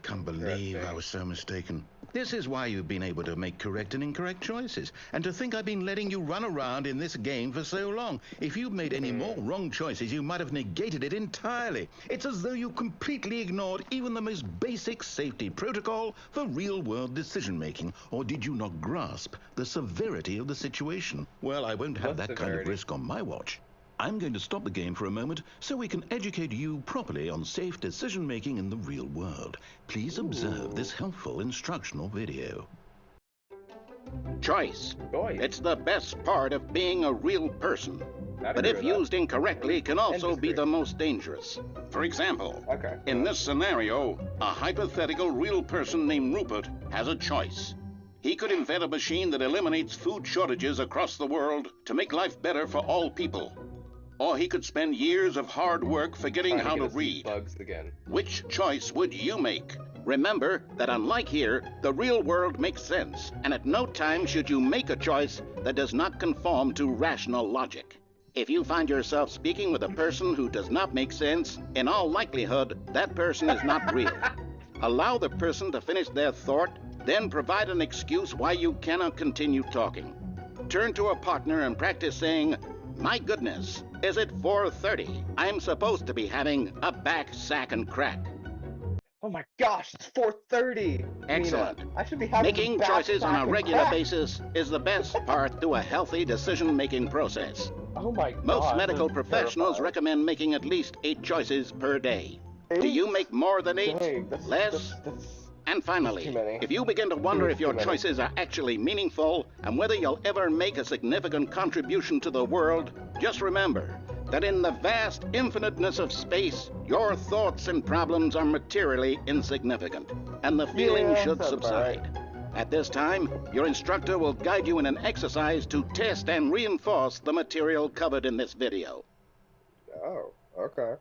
can't believe I was so mistaken. This is why you've been able to make correct and incorrect choices. And to think I've been letting you run around in this game for so long. If you'd made any more wrong choices, you might have negated it entirely. It's as though you completely ignored even the most basic safety protocol for real-world decision-making. Or did you not grasp the severity of the situation? Well, I won't have that kind of risk on my watch. I'm going to stop the game for a moment so we can educate you properly on safe decision-making in the real world. Please observe this helpful instructional video. Choice. It's the best part of being a real person. But if used incorrectly, can also be the most dangerous. For example, in this scenario, a hypothetical real person named Rupert has a choice. He could invent a machine that eliminates food shortages across the world to make life better for all people. Or he could spend years of hard work forgetting how to read. Which choice would you make? Remember that unlike here, the real world makes sense, and at no time should you make a choice that does not conform to rational logic. If you find yourself speaking with a person who does not make sense, in all likelihood, that person is not real. Allow the person to finish their thought, then provide an excuse why you cannot continue talking. Turn to a partner and practice saying, "My goodness, is it 4:30? I'm supposed to be having a back, sack, and crack." Oh my gosh, it's 4:30! Excellent. Mina, I should be having Making back, choices on sack, a and regular crack. basis is the best part to a healthy decision-making process. Oh my god. Most medical professionals recommend making at least 8 choices per day. Do you make more than 8? Dang, Less? And finally, if you begin to wonder if your choices are actually meaningful and whether you'll ever make a significant contribution to the world, just remember that in the vast infiniteness of space, your thoughts and problems are materially insignificant, and the feeling should subside. At this time, your instructor will guide you in an exercise to test and reinforce the material covered in this video. Oh, okay.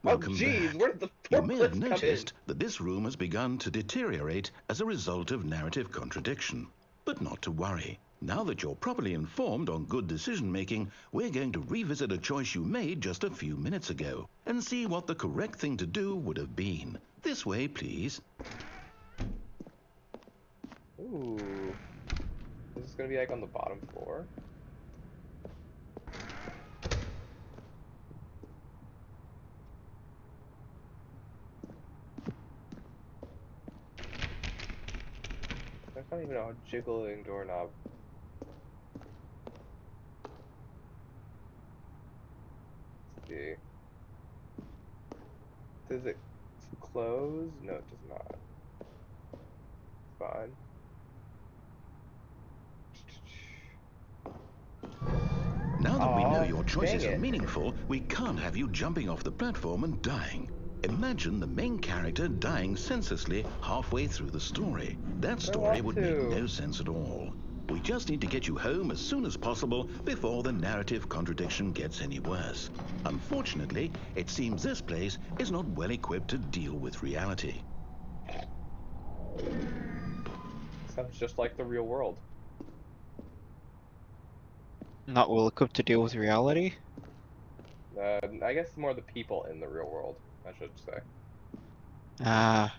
Welcome geez, back. where did the You may have forklifts come noticed that this room has begun to deteriorate as a result of narrative contradiction. But not to worry. Now that you're properly informed on good decision-making, we're going to revisit a choice you made just a few minutes ago and see what the correct thing to do would have been. This way, please. Ooh. Is this gonna be like on the bottom floor? I don't even know how jiggling doorknob. Let's see. Does it close? No, it does not. Fine. Now that we know your choices are meaningful, we can't have you jumping off the platform and dying. Imagine the main character dying senselessly halfway through the story. That story would make no sense at all. We just need to get you home as soon as possible before the narrative contradiction gets any worse. Unfortunately, it seems this place is not well equipped to deal with reality. Sounds just like the real world. Not well equipped to deal with reality? I guess more the people in the real world, I should say. Ah.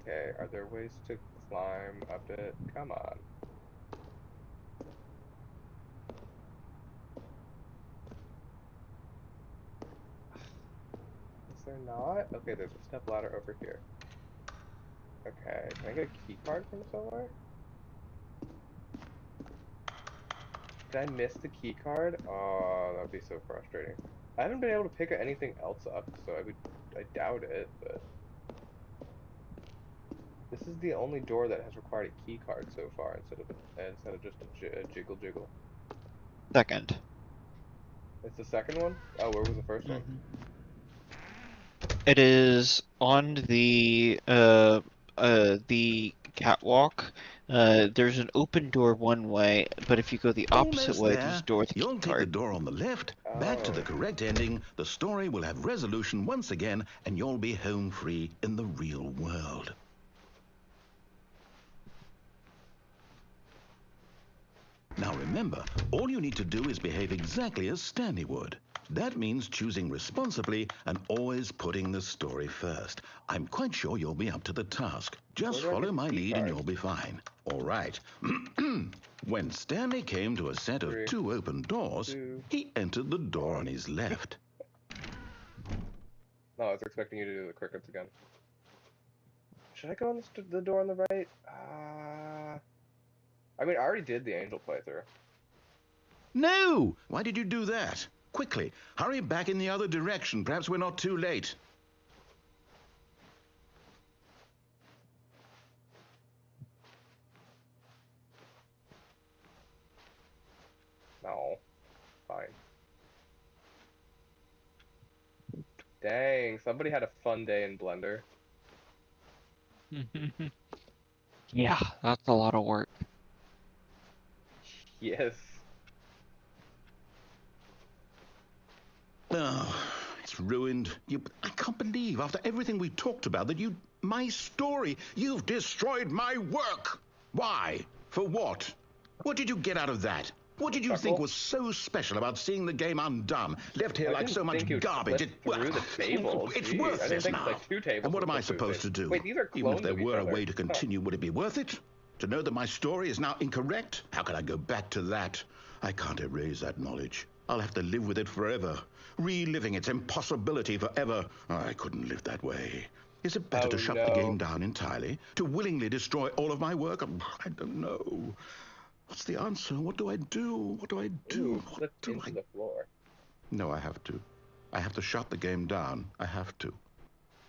Okay, are there ways to climb up it? Come on. Is there not? Okay, there's a step ladder over here. Okay, can I get a key card from somewhere? Did I miss the key card? Oh, that'd be so frustrating. I haven't been able to pick anything else up, so I doubt it, but this is the only door that has required a key card so far instead of just a jiggle jiggle. Second. It's the second one? Oh, where was the first one? It is on the catwalk. There's an open door one way, but if you go the opposite way, there's a door with a key You'll take card. the door on the left Back to the correct ending, the story will have resolution once again, and you'll be home free in the real world. Now remember, all you need to do is behave exactly as Stanley would. That means choosing responsibly and always putting the story first. I'm quite sure you'll be up to the task. Just follow my lead and you'll be fine. All right. When Stanley came to a set of 2 open doors, he entered the door on his left. No, I was expecting you to do the crickets again. Should I go on the door on the right? I mean, I already did the angel playthrough. No! Why did you do that? Quickly, hurry back in the other direction. Perhaps we're not too late. No. Fine. Dang, somebody had a fun day in Blender. Yeah, that's a lot of work. Yes. Oh, it's ruined. I can't believe, after everything we talked about, that my story, you've destroyed my work. Why? For what? What did you get out of that? What did you think was so special about seeing the game undone, left here like so much garbage? Through the table. It's Jeez, worthless now. Like 2 tables. And what am I supposed to do? Wait, these are clones. Even if there were a way to continue, would it be worth it? To know that my story is now incorrect? How can I go back to that? I can't erase that knowledge. I'll have to live with it forever, reliving its impossibility forever. I couldn't live that way. Is it better to shut the game down entirely? To willingly destroy all of my work? I don't know. What's the answer? What do I do? What do I do? What do I... the floor. No, I have to. I have to shut the game down. I have to.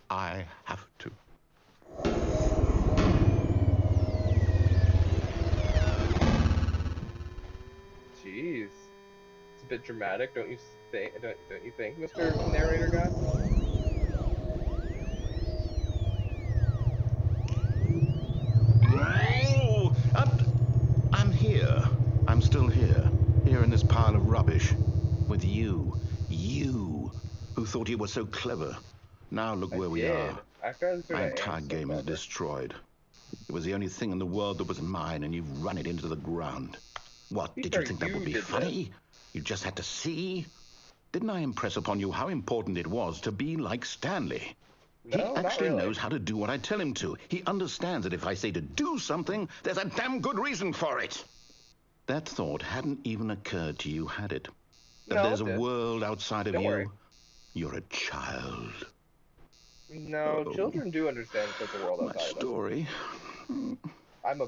I have to. Jeez. It's a bit dramatic, don't you think, Mr. Narrator Guy? Oh, I'm here. I'm still here. Here in this pile of rubbish. With you. You, who thought you were so clever. Now look where we are. My entire game is destroyed. It was the only thing in the world that was mine, and you've run it into the ground. What, did you think that would be funny? You just had to see? Didn't I impress upon you how important it was to be like Stanley? No, he actually knows how to do what I tell him to. He understands that if I say to do something, there's a damn good reason for it. That thought hadn't even occurred to you, had it? That there's a world outside of you? You're a child. No, children do understand that there's a world outside of them. My story.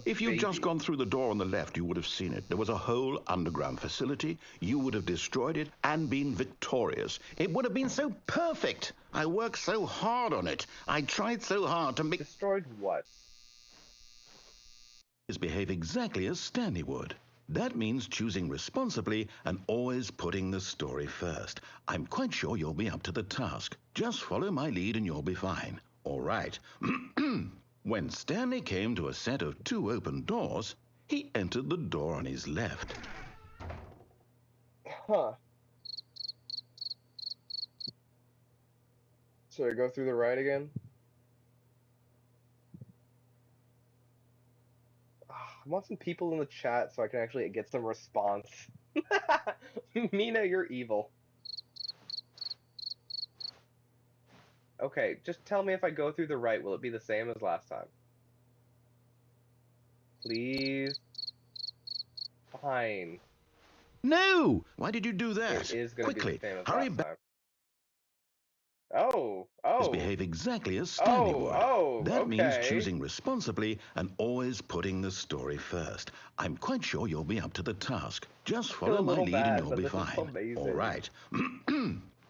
If you'd just gone through the door on the left, you would have seen it. There was a whole underground facility. You would have destroyed it and been victorious. It would have been so perfect. I worked so hard on it. I tried so hard to make... Destroyed what? ...behave exactly as Stanley would. That means choosing responsibly and always putting the story first. I'm quite sure you'll be up to the task. Just follow my lead and you'll be fine. All right. When Stanley came to a set of 2 open doors, he entered the door on his left. Huh. Should I go through the right again? I want some people in the chat so I can actually get some response. Mina, you're evil. Okay, just tell me if I go through the right, will it be the same as last time? Please? Fine. No! Why did you do that? It is going to be the same as hurry last back. time. Oh. Behave exactly as Stanley would. That okay. means choosing responsibly and always putting the story first. I'm quite sure you'll be up to the task. Just follow my lead and you'll be fine. All right.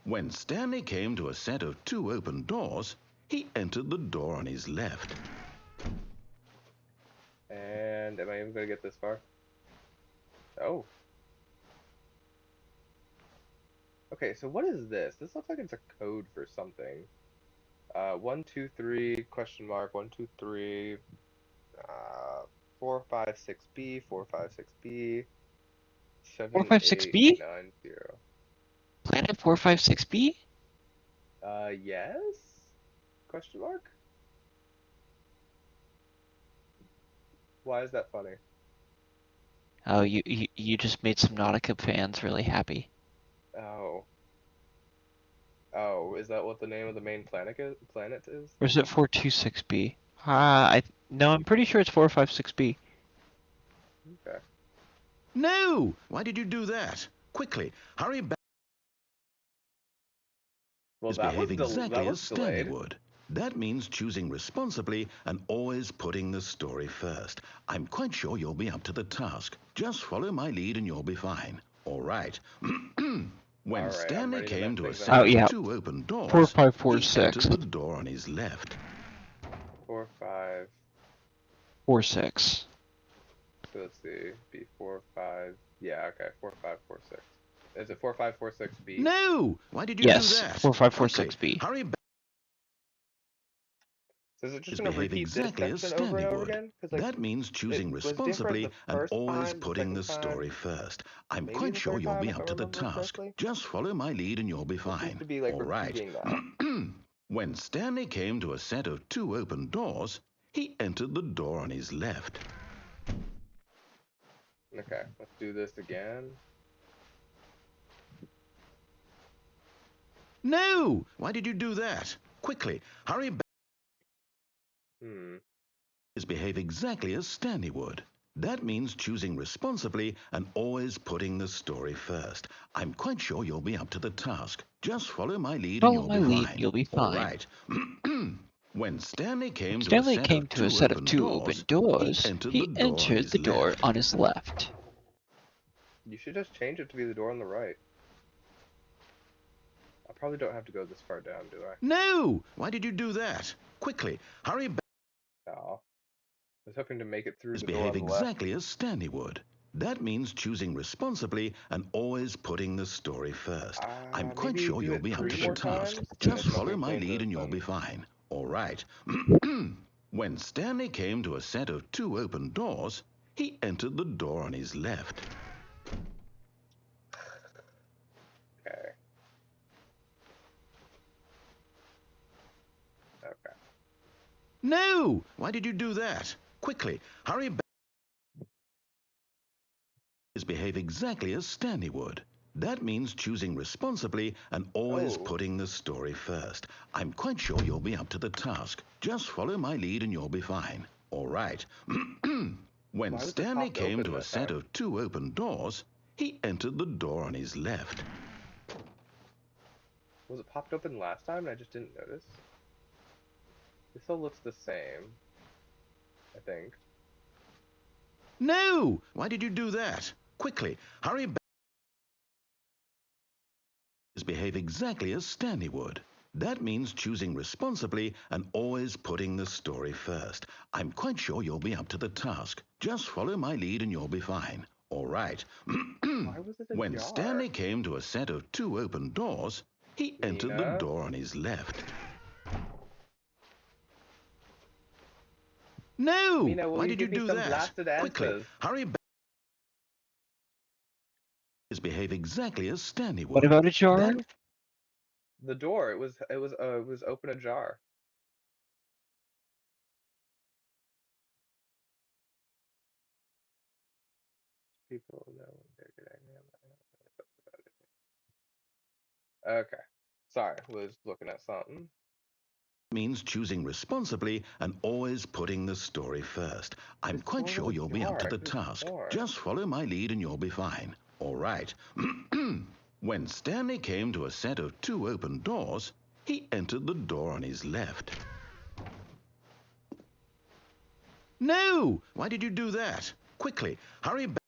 When Stanley came to a set of 2 open doors, he entered the door on his left. And am I even going to get this far? Oh. Okay, so what is this? This looks like it's a code for something. 1, 2, 3, question mark, 1, 2, 3, 4, 5, 6B, 4, 5, 6B, 7, 4, 5, 8, 6B? 9, 0. 456B? Yes? Question mark? Why is that funny? Oh, you just made some Nautica fans really happy. Oh. Oh, is that what the name of the main planet is? Or is it 426B? No, I'm pretty sure it's 456B. Okay. No! Why did you do that? Quickly, hurry back. Well, Behave exactly as Stanley delayed. would. That means choosing responsibly and always putting the story first. I'm quite sure you'll be up to the task. Just follow my lead and you'll be fine. All right. When All right, I'm Stanley ready to came mess to a things set up. Oh, of yeah. two open doors, he 4546. entered the door on his left. 4, 5. 46. So let's see. B 4, 5. Yeah, okay. 4, 5, 4, 6. Is it 4546B? No! Why did you do Yes, that? Quickly, 4546B. hurry back. So is it just going to Behave repeat this exactly as section over Stanley and over would. again? Because, like, That means it choosing was different responsibly the and first always time, the putting second the story time, first. I'm maybe quite the sure third you'll time, be if I up to the remember task. correctly. Just follow my lead and you'll be It seems fine. to be, like, All right. repeating now. When Stanley came to a set of two open doors, he entered the door on his left. Okay, let's do this again. No! Why did you do that? Quickly, hurry back. Behave exactly as Stanley would. That means choosing responsibly and always putting the story first. I'm quite sure you'll be up to the task. Just follow my lead and Follow you'll my be lead, fine. you'll be All fine. right. When Stanley came to a Stanley set came of to a two set of open two open doors, he doors. entered the He door on entered his the door left. on his left. You should just change it to be the door on the right. I probably don't have to go this far down, do I? No! Why did you do that? Quickly, hurry back. Oh. I was hoping to make it through the door Behave on the left. exactly as Stanley would. That means choosing responsibly and always putting the story first. I'm quite Maybe sure do you'll it be up 3 to the more task. times? And Just if follow nothing my lead changes, and you'll then... be fine. All right. When Stanley came to a set of two open doors, he entered the door on his left. Okay. Okay. No! Why did you do that? Quickly, hurry back. Behave exactly as Stanley would. That means choosing responsibly and always putting the story first. I'm quite sure you'll be up to the task. Just follow my lead and you'll be fine. All right. When Stanley came to a set of two open doors, he entered the door on his left. Was it popped open last time and I just didn't notice? This all looks the same, I think. No! Why did you do that? Quickly, hurry back. Behave exactly as Stanley would. That means choosing responsibly and always putting the story first. I'm quite sure you'll be up to the task. Just follow my lead and you'll be fine. All right. Why was it a When jar? Stanley came to a set of two open doors, he entered the door on his left. No! Mina, will Why you did you give me do some that? blasted Quickly, answers? hurry back. Behave exactly as Stanley What would. about a jar? That The door, it was open ajar. People know they're getting Okay. Sorry, was looking at something. means choosing responsibly and always putting the story first. I'm This quite door was sure a you'll be up to jar. I the could've task. sworn. Just follow my lead and you'll be fine. All right. When Stanley came to a set of two open doors, he entered the door on his left. No! Why did you do that? Quickly, hurry back.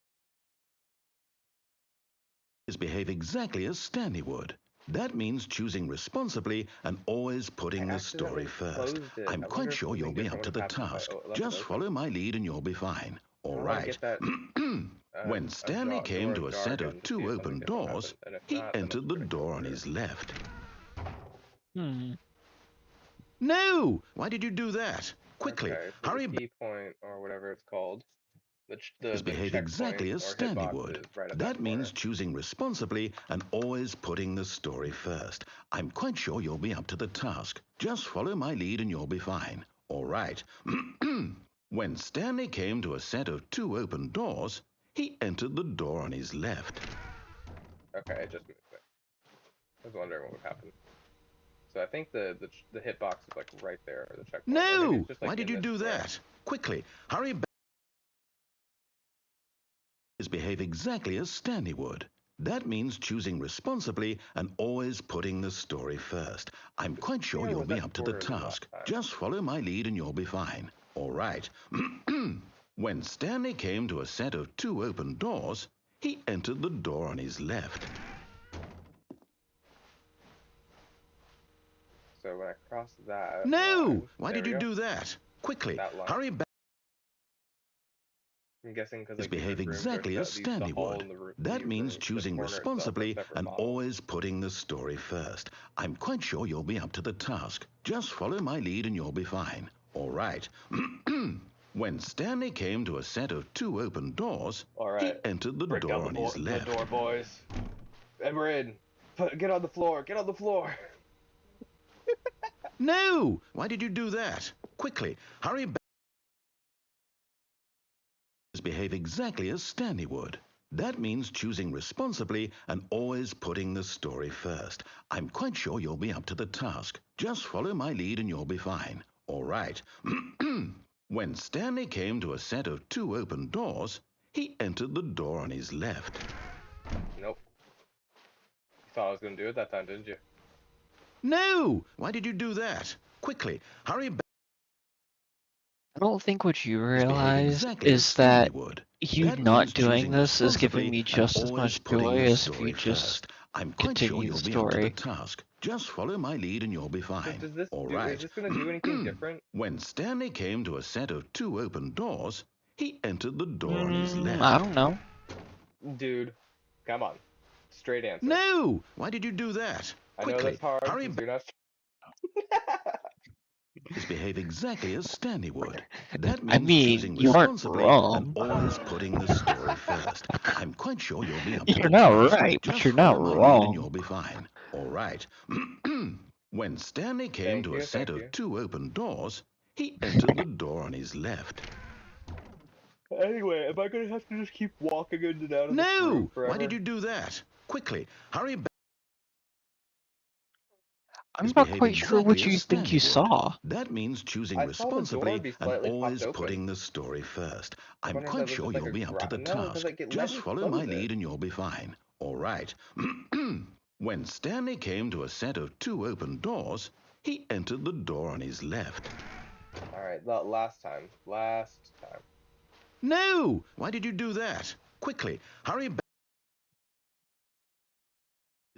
Behave exactly as Stanley would. That means choosing responsibly and always putting the story first. I'm quite sure you'll be up to the task. Just follow my lead and you'll be fine. All right. When Stanley came to a set of two open doors, he entered the door on his left. No! Why did you do that? Quickly, Okay, so hurry the back. key point or whatever it's called behave exactly as Stanley would. Right at That means corner. choosing responsibly and always putting the story first. I'm quite sure you'll be up to the task. Just follow my lead and you'll be fine. All right. When Stanley came to a set of 2 open doors, he entered the door on his left. Okay, it just moved it. I was wondering what would happen. So I think the hitbox is like right there, or the checkpoint. No! Just, like, why did you do square. that? Quickly, hurry back. Behave exactly as Stanley would. That means choosing responsibly and always putting the story first. I'm quite sure you'll be up to the task. Just follow my lead and you'll be fine. All right. When Stanley came to a set of 2 open doors, he entered the door on his left. So when I cross that No! Why did you do that? Quickly, hurry back. I'm guessing because like behave exactly as Stanley would. That means choosing responsibly and always putting the story first. I'm quite sure you'll be up to the task. Just follow my lead and you'll be fine. All right. When Stanley came to a set of 2 open doors, he entered the door on his left. The door, boys. And we're in. Get on the floor. Get on the floor. No! Why did you do that? Quickly, hurry back. Behave exactly as Stanley would. That means choosing responsibly and always putting the story first. I'm quite sure you'll be up to the task. Just follow my lead and you'll be fine. All right. When Stanley came to a set of 2 open doors, he entered the door on his left. Nope. You thought I was going to do it that time, didn't you? No! Why did you do that? Quickly, hurry back. I don't think what you realize is that you not doing this is giving me just as much joy as if you just continue the story. Just follow my lead and you'll be fine. Is this going to do anything different? When Stanley came to a set of 2 open doors, he entered the door on his left. I don't know. Dude, come on. Straight answer. No! Why did you do that? Quickly, I know that's hard. Hurry back. Behave exactly as Stanley would. That means I mean, choosing you aren't responsibly wrong. and always putting the story first. I'm quite sure you'll be up to You're not right, but you're not wrong. And you'll be fine. All right. When Stanley came to a set of 2 open doors, he entered the door on his left. Anyway, am I going to have to just keep walking in and out of this room forever? Why did you do that? Quickly, hurry back. I'm not quite sure what you think you saw. That means choosing responsibly and always putting the story first. I'm quite sure you'll be up to the task. Just follow my lead and you'll be fine. All right. When Stanley came to a set of 2 open doors, he entered the door on his left. All right, last time. No! Why did you do that? Quickly, hurry back.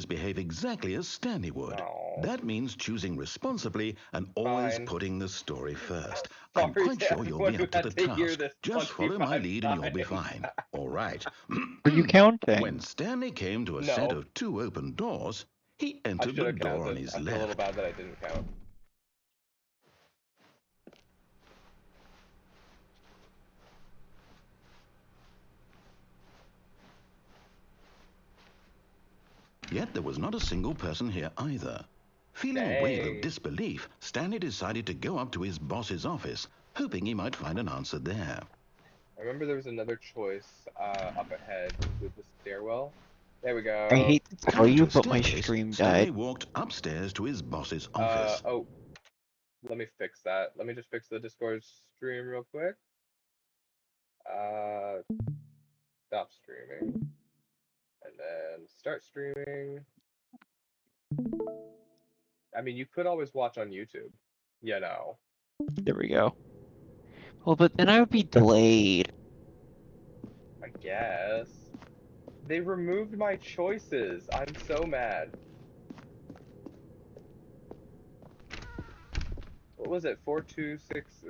Behave exactly as Stanley would. That means choosing responsibly and always putting the story first. I'm quite sure you'll be up to the task. Just follow my lead and you'll be fine. All right. Are you counting? When Stanley came to a set of 2 open doors, he entered the door on his left. I feel a little bad that I didn't count. Yet there was not a single person here either. Feeling a wave of disbelief, Stanley decided to go up to his boss's office, hoping he might find an answer there. I remember there was another choice up ahead with the stairwell. There we go. I hate to tell you, but my stream died. Stanley walked upstairs to his boss's office. Oh, let me fix that. Let me just fix the Discord stream real quick. Stop streaming. And then start streaming. I mean, you could always watch on YouTube, you know. There we go. Well, but then I would be delayed. I guess. They removed my choices. I'm so mad. What was it? 426.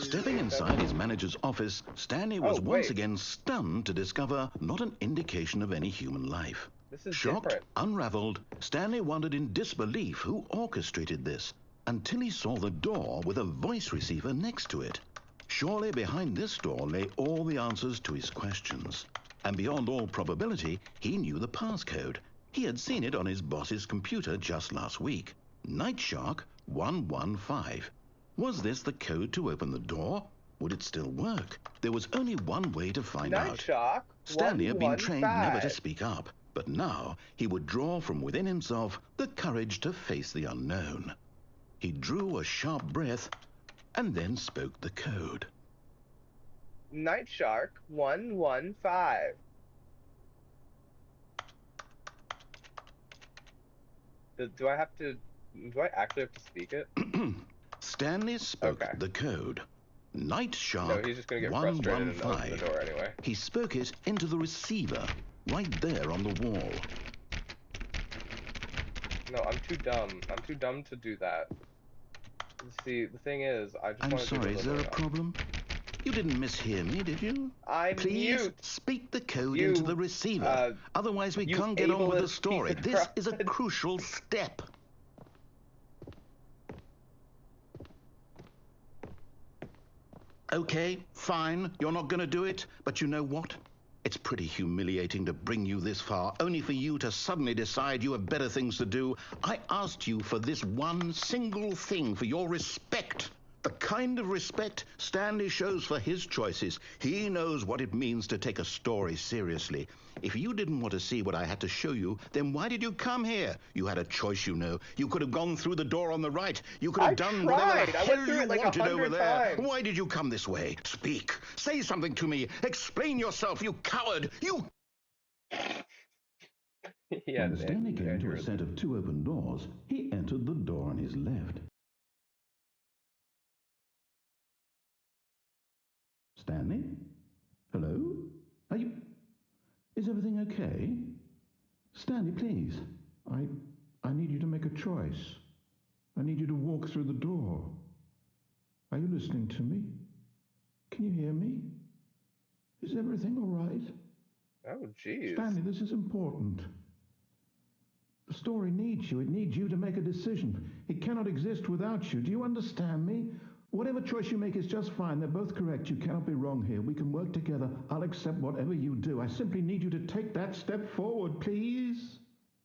Stepping inside his manager's office, Stanley was once again stunned to discover not an indication of any human life. This is shocked, different. unraveled, Stanley wondered in disbelief who orchestrated this until he saw the door with a voice receiver next to it. Surely behind this door lay all the answers to his questions. And beyond all probability, he knew the passcode. He had seen it on his boss's computer just last week. Night Shark 115. Was this the code to open the door? Would it still work? There was only one way to find Night out. Shark Stanley had been trained never to 115. speak up, but now he would draw from within himself the courage to face the unknown. He drew a sharp breath and then spoke the code. Night Shark 115. Do I actually have to speak it? Stanley spoke the code. Night Shark No, he's just gonna get frustrated and open the 115. door anyway. He spoke it into the receiver, right there on the wall. No, I'm too dumb. I'm too dumb to do that. See, the thing is, I just I'm want to do sorry, is there a problem? You didn't mishear me, did you? Please mute. speak the code into the receiver. Otherwise, we can't get on with the story. This is a crucial step. Okay, fine. You're not going to do it. But you know what? It's pretty humiliating to bring you this far, only for you to suddenly decide you have better things to do. I asked you for this one single thing, for your respect. The kind of respect Stanley shows for his choices. He knows what it means to take a story seriously. If you didn't want to see what I had to show you, then why did you come here? You had a choice, you know. You could have gone through the door on the right. You could have done whatever the hell you wanted over there. Why did you come this way? Speak. Say something to me. Explain yourself, you coward. You... When Stanley came to a set of two open doors, he entered the door on his left. Stanley? Hello? Are you... Is everything okay? Stanley, please. I need you to make a choice. I need you to walk through the door. Are you listening to me? Can you hear me? Is everything all right? Oh, jeez. Stanley, this is important. The story needs you. It needs you to make a decision. It cannot exist without you. Do you understand me? Whatever choice you make is just fine. They're both correct. You cannot be wrong here. We can work together. I'll accept whatever you do. I simply need you to take that step forward, please.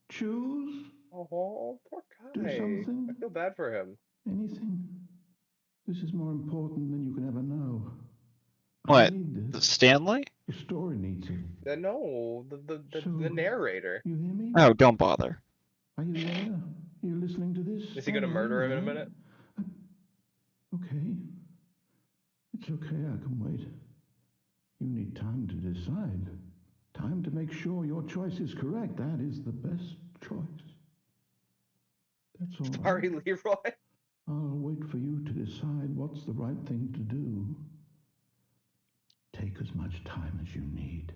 Choose. Oh, poor guy. Do something. I feel bad for him. Anything. This is more important than you can ever know. What? I need this. Stanley? The story needs it. No, the narrator. You hear me? Oh, don't bother. Are you there? Are you listening to this? Is he gonna murder him in a minute? Okay. It's okay, I can wait. You need time to decide. Time to make sure your choice is correct. That is the best choice. That's all. Sorry, Leroy. I'll wait for you to decide what's the right thing to do. Take as much time as you need.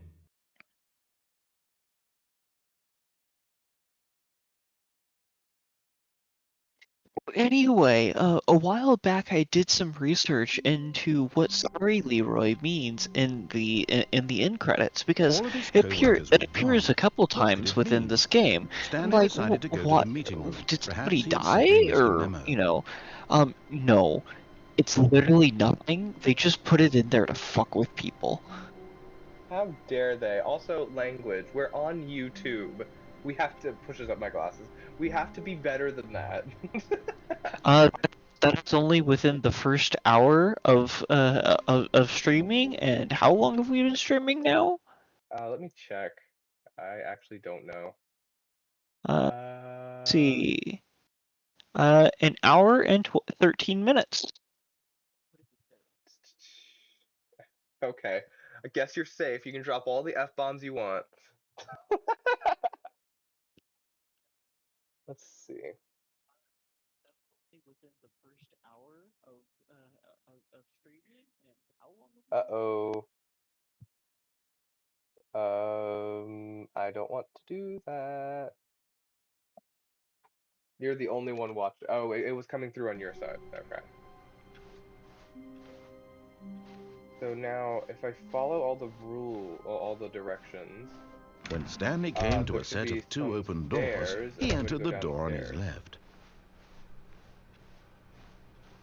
Anyway, a while back I did some research into what "Sorry, Leroy" means in the end credits, because it appears a couple times within this game. Like, what? Did somebody die, or no, it's literally nothing. They just put it in there to fuck with people. How dare they? Also, language. We're on YouTube. We have to push up my glasses. We have to be better than that. That's only within the first hour of streaming. And how long have we been streaming now? Let me check. I actually don't know. Let's see. An hour and 13 minutes. Okay. I guess you're safe. You can drop all the F-bombs you want. Let's see. Within the first hour of streaming, and how long? Uh-oh. I don't want to do that. You're the only one watching. Oh, it was coming through on your side. Okay. So now, if I follow all the directions. When Stanley came to a set of two open doors, he entered the door on his left.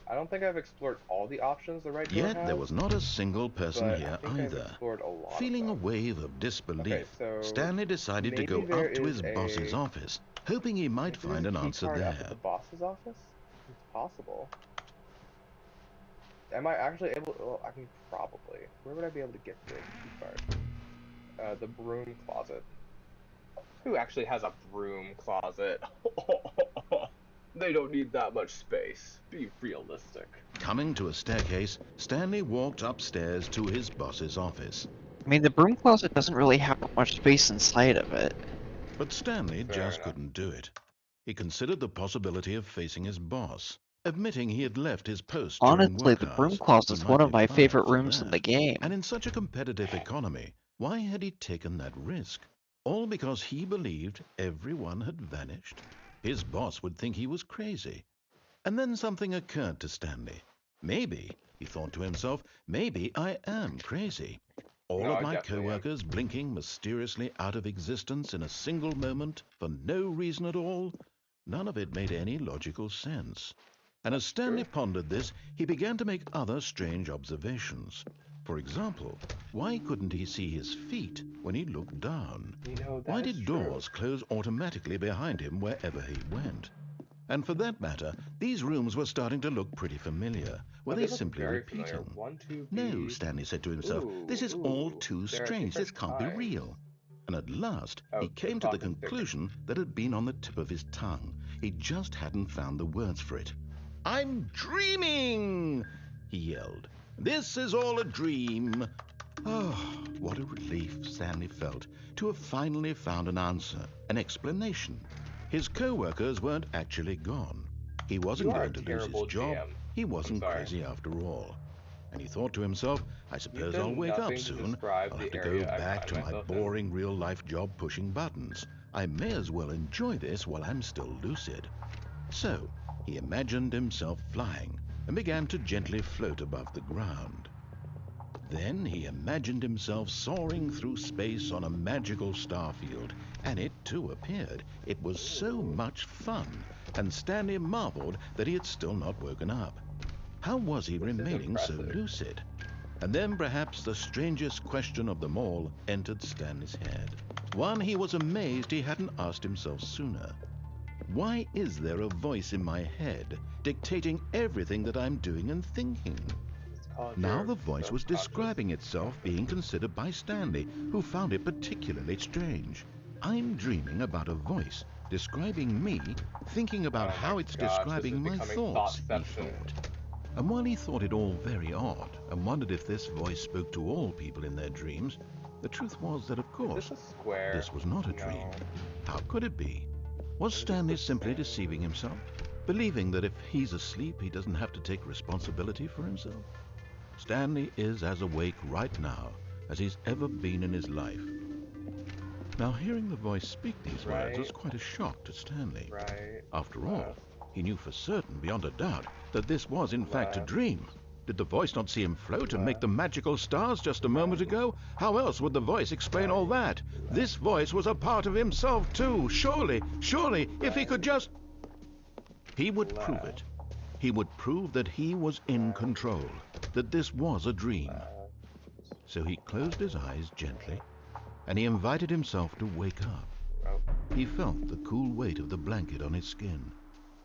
I don't think I've explored all the options the right door Yet there has, was not a single person but here I think I've either. explored a lot of Feeling a them. wave of Okay, disbelief, so Stanley decided to maybe go there up to is his boss's a office, hoping he might maybe there's find a an key answer card up at there. the boss's office. It's possible. Am I actually able? Well, I mean, probably. Where would I be able to get the key card? The broom closet. Who actually has a broom closet? They don't need that much space. Be realistic. Coming to a staircase, Stanley walked upstairs to his boss's office. I mean, the broom closet doesn't really have much space inside of it. But Stanley Fair just enough. couldn't do it. He considered the possibility of facing his boss, admitting he had left his post during Honestly, work the broom hours. closet He is might one of get my fired favorite for rooms in the that. game. And in such a competitive economy, why had he taken that risk? All because he believed everyone had vanished? His boss would think he was crazy. And then something occurred to Stanley. Maybe, he thought to himself, maybe I am crazy. All No, of I my definitely am. co-workers blinking mysteriously out of existence in a single moment for no reason at all. None of it made any logical sense. And as Stanley pondered this, he began to make other strange observations. For example, why couldn't he see his feet when he looked down? You know, Why that is did true. doors close automatically behind him wherever he went? And for that matter, these rooms were starting to look pretty familiar. Were they look simply very familiar. repeating? 1, 2, No, B. Stanley said to himself, this is all too There are strange. This different can't be kinds. real. And at last, he Oh, the came to the clock is ticking. conclusion that had been on the tip of his tongue. He just hadn't found the words for it. I'm dreaming, he yelled. This is all a dream. Oh, what a relief Stanley felt to have finally found an answer, an explanation. His co-workers weren't actually gone. He wasn't going to lose his job. GM. He wasn't crazy after all. And he thought to himself, I suppose You've I'll done wake up nothing to soon. describe I'll the have to go area I back find to my myself in. boring real-life job pushing buttons. I may as well enjoy this while I'm still lucid. So he imagined himself flying and began to gently float above the ground. Then he imagined himself soaring through space on a magical starfield, and it too appeared. It was so much fun, and Stanley marveled that he had still not woken up. How was he remaining so lucid? And then perhaps the strangest question of them all entered Stanley's head. One he was amazed he hadn't asked himself sooner. Why is there a voice in my head dictating everything that I'm doing and thinking? Now the voice was describing itself being considered by Stanley, who found it particularly strange. I'm dreaming about a voice describing me, thinking about how it's describing my thoughts, he thought. And while he thought it all very odd and wondered if this voice spoke to all people in their dreams, the truth was that, of course, this was not a dream. How could it be? Was Stanley simply deceiving himself, believing that if he's asleep, he doesn't have to take responsibility for himself? Stanley is as awake right now as he's ever been in his life. Now, hearing the voice speak these words was quite a shock to Stanley. After all, he knew for certain, beyond a doubt, that this was in fact a dream. Did the voice not see him float and make the magical stars just a moment ago? How else would the voice explain all that? This voice was a part of himself too. Surely, if he could just... He would prove it. He would prove that he was in control, that this was a dream. So he closed his eyes gently, and he invited himself to wake up. He felt the cool weight of the blanket on his skin,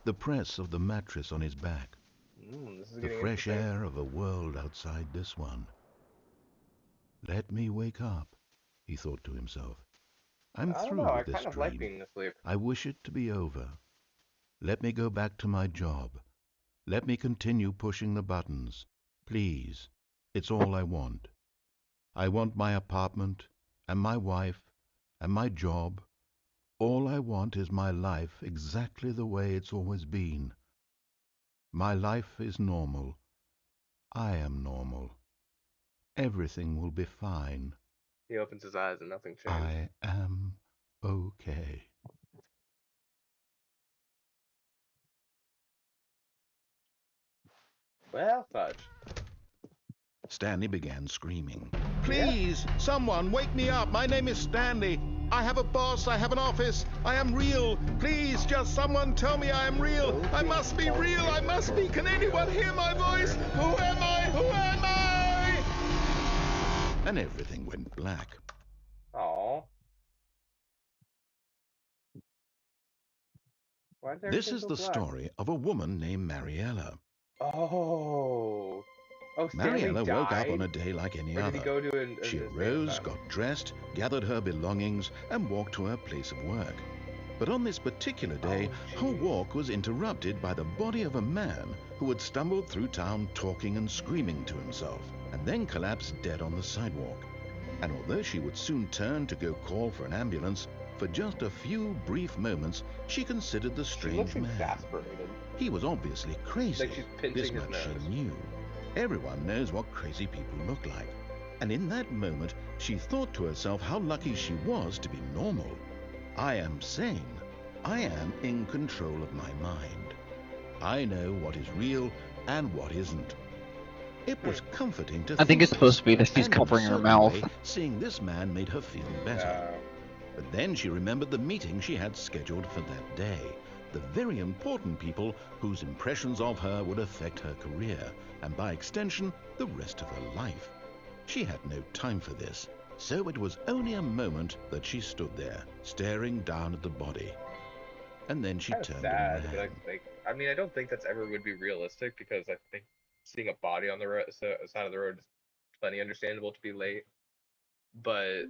the press of the mattress on his back, the fresh air of a world outside this one. Let me wake up, he thought to himself. I'm through with this dream. I wish it to be over. Let me go back to my job. Let me continue pushing the buttons. Please, it's all I want. I want my apartment, and my wife, and my job. All I want is my life exactly the way it's always been. My life is normal. I am normal. Everything will be fine. He opens his eyes and nothing changed. I am okay. Well, fudge. Stanley began screaming. Please, someone, wake me up. My name is Stanley. I have a boss, I have an office, I am real. Please, just someone tell me I am real. I must be real, I must be. Can anyone hear my voice? Who am I? Who am I? And everything went black. Aww. Why is This everything is so the black? story of a woman named Mariella. Oh. Oh, Stanley Mariella woke up on died? a day like any Or did he other. go to an She insane arose, asylum? got dressed, gathered her belongings, and walked to her place of work. But on this particular day, her walk was interrupted by the body of a man who had stumbled through town talking and screaming to himself, and then collapsed dead on the sidewalk. And although she would soon turn to go call for an ambulance, for just a few brief moments, she considered the strange man. Exasperated. He was obviously crazy. Like she's pinching This his much nose. she knew. Everyone knows what crazy people look like. And in that moment, she thought to herself how lucky she was to be normal. I am sane. I am in control of my mind. I know what is real and what isn't. It was comforting to I think it's this, supposed to be that she's and in a covering her certain mouth. way, seeing this man made her feel better. But then she remembered the meeting she had scheduled for that day. The very important people whose impressions of her would affect her career, and by extension, the rest of her life. She had no time for this, so it was only a moment that she stood there, staring down at the body. And then she turned and ran. I mean, I don't think that's ever would be realistic, because I think seeing a body on the side of the road is plenty understandable to be late. But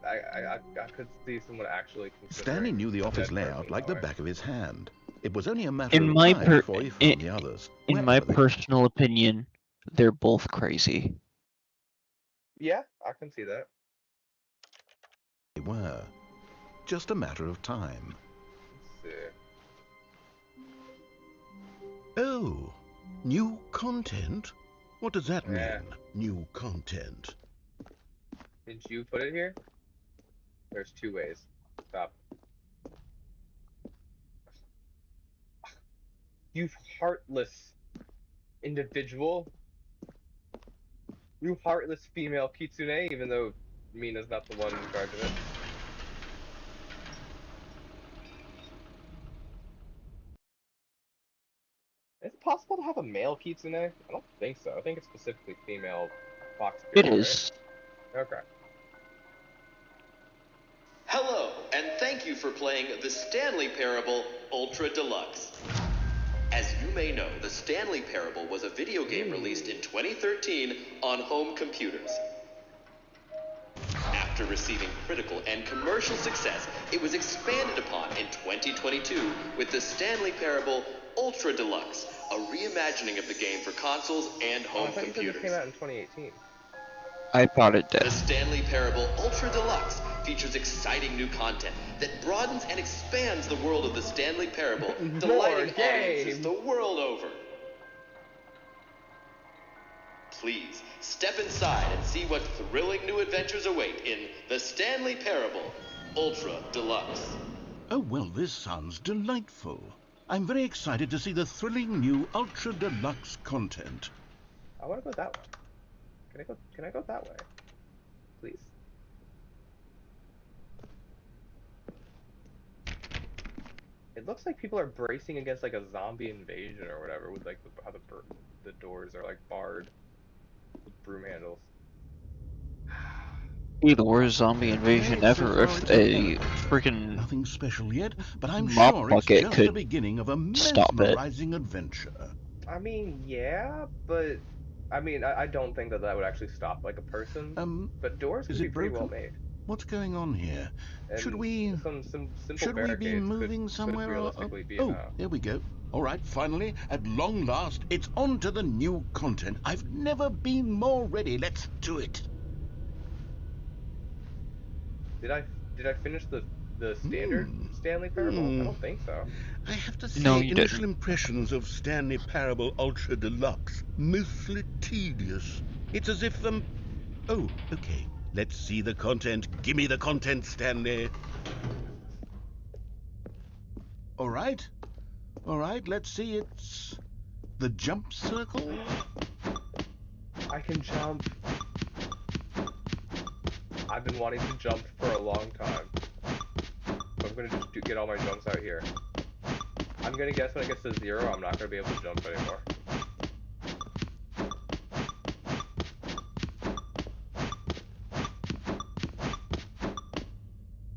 I could see someone actually considering Stanley knew the a office dead person layout like that the way. back of his hand. It was only a matter In of my time before he found the others. in my wherever they personal opinion, they're both crazy. Yeah, I can see that. were. Just a matter of time. Let's see. Oh, new content? What does that mean, Yeah. new content? Didn't you put it here? There's two ways. Stop. You heartless individual. You heartless female kitsune, even though Mina's not the one in charge of it. Is it possible to have a male kitsune? I don't think so. I think it's specifically female fox spirit, It is. right? Okay. Hello, and thank you for playing The Stanley Parable Ultra Deluxe. As you may know, The Stanley Parable was a video game released in 2013 on home computers. After receiving critical and commercial success, it was expanded upon in 2022 with The Stanley Parable Ultra Deluxe, a reimagining of the game for consoles and home computers. You said this came out in 2018. I thought it did. The Stanley Parable Ultra Deluxe features exciting new content that broadens and expands the world of the Stanley Parable, delighting audiences the world over. Please, step inside and see what thrilling new adventures await in The Stanley Parable Ultra Deluxe. Oh, well, this sounds delightful. I'm very excited to see the thrilling new Ultra Deluxe content. I want to go that way. Can I go that way? Please? It looks like people are bracing against like a zombie invasion or whatever, with like how the doors are like barred with broom handles. Be the worst zombie invasion ever if a freaking Nothing special yet, but I'm mop sure it's bucket just the could beginning of a stop it. mesmerizing adventure. I mean, yeah, but I mean, I don't think that would actually stop like a person. But doors can Is be it pretty broken? well made. What's going on here? And Should we be moving somewhere? Realistically be oh, there we go. All right, finally, at long last, it's on to the new content. I've never been more ready. Let's do it. Did I finish the standard Stanley Parable? I don't think so. I have to say, No, you initial didn't. impressions of Stanley Parable Ultra Deluxe, mostly tedious. It's as if oh, okay. Let's see the content. Give me the content, Stanley. All right, let's see. It's the jump circle. I can jump. I've been wanting to jump for a long time. So I'm gonna just get all my jumps out here. I'm gonna guess when it gets to 0, I'm not gonna be able to jump anymore.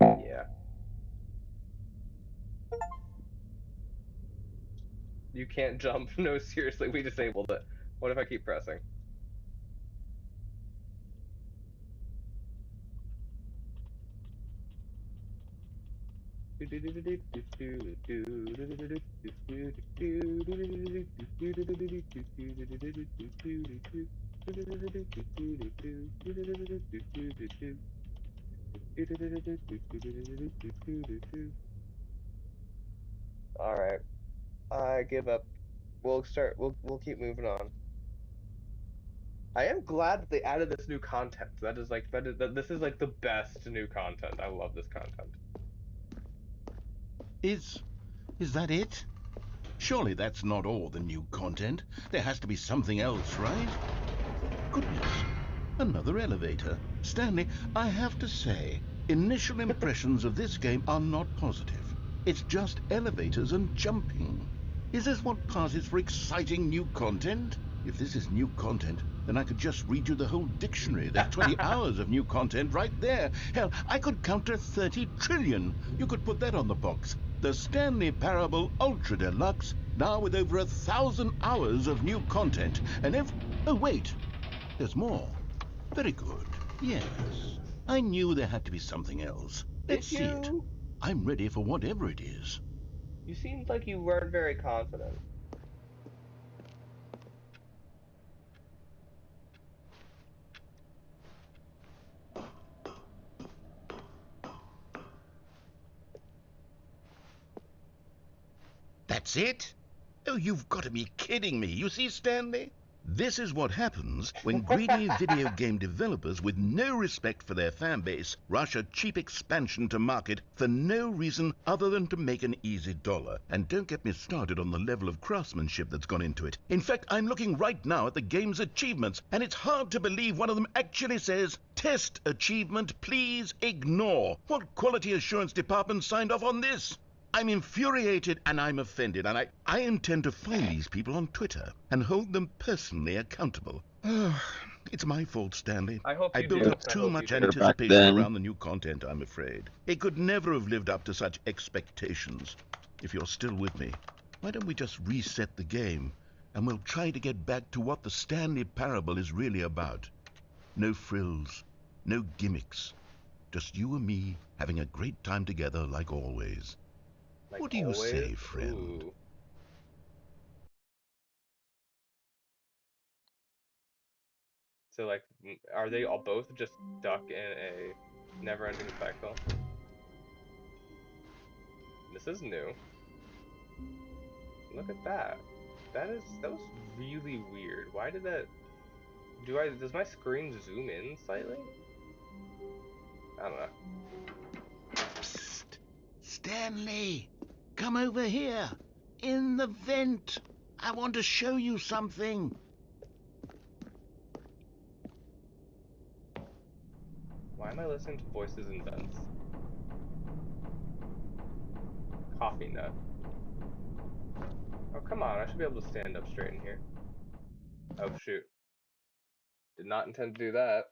Yeah. You can't jump. No, seriously, we disabled it. What if I keep pressing? All right, I give up. We'll start. We'll keep moving on. I am glad that they added this new content. This is like the best new content. I love this content. Is that it? Surely that's not all the new content. There has to be something else, right? Goodness, another elevator. Stanley, I have to say, initial impressions of this game are not positive. It's just elevators and jumping. Is this what passes for exciting new content? If this is new content, then I could just read you the whole dictionary. There's 20 hours of new content right there. Hell, I could count to 30 trillion. You could put that on the box. The Stanley Parable Ultra Deluxe, now with over 1,000 hours of new content. And oh wait, there's more. Very good. Yes, I knew there had to be something else. Let's see it. I'm ready for whatever it is. You seemed like you weren't very confident. That's it? Oh, you've got to be kidding me. You see, Stanley? This is what happens when greedy video game developers with no respect for their fan base rush a cheap expansion to market for no reason other than to make an easy dollar. And don't get me started on the level of craftsmanship that's gone into it. In fact, I'm looking right now at the game's achievements, and it's hard to believe one of them actually says, "Test achievement, please ignore." What quality assurance department signed off on this? I'm infuriated and I'm offended, and I intend to find these people on Twitter and hold them personally accountable. It's my fault, Stanley. I hope I you built do. up I too hope much you do. anticipation around the new content, I'm afraid. It could never have lived up to such expectations. If you're still with me, why don't we just reset the game and we'll try to get back to what the Stanley Parable is really about. No frills, no gimmicks. Just you and me having a great time together like always. Like What do you always? say, friend? Ooh. So like, are they all both just stuck in a never-ending cycle? This is new. Look at that. That was really weird. Why did that? Does my screen zoom in slightly? I don't know. Psst. Stanley, come over here. In the vent. I want to show you something. Why am I listening to voices in vents? Coffee nut. Oh, come on. I should be able to stand up straight in here. Oh, shoot. Did not intend to do that.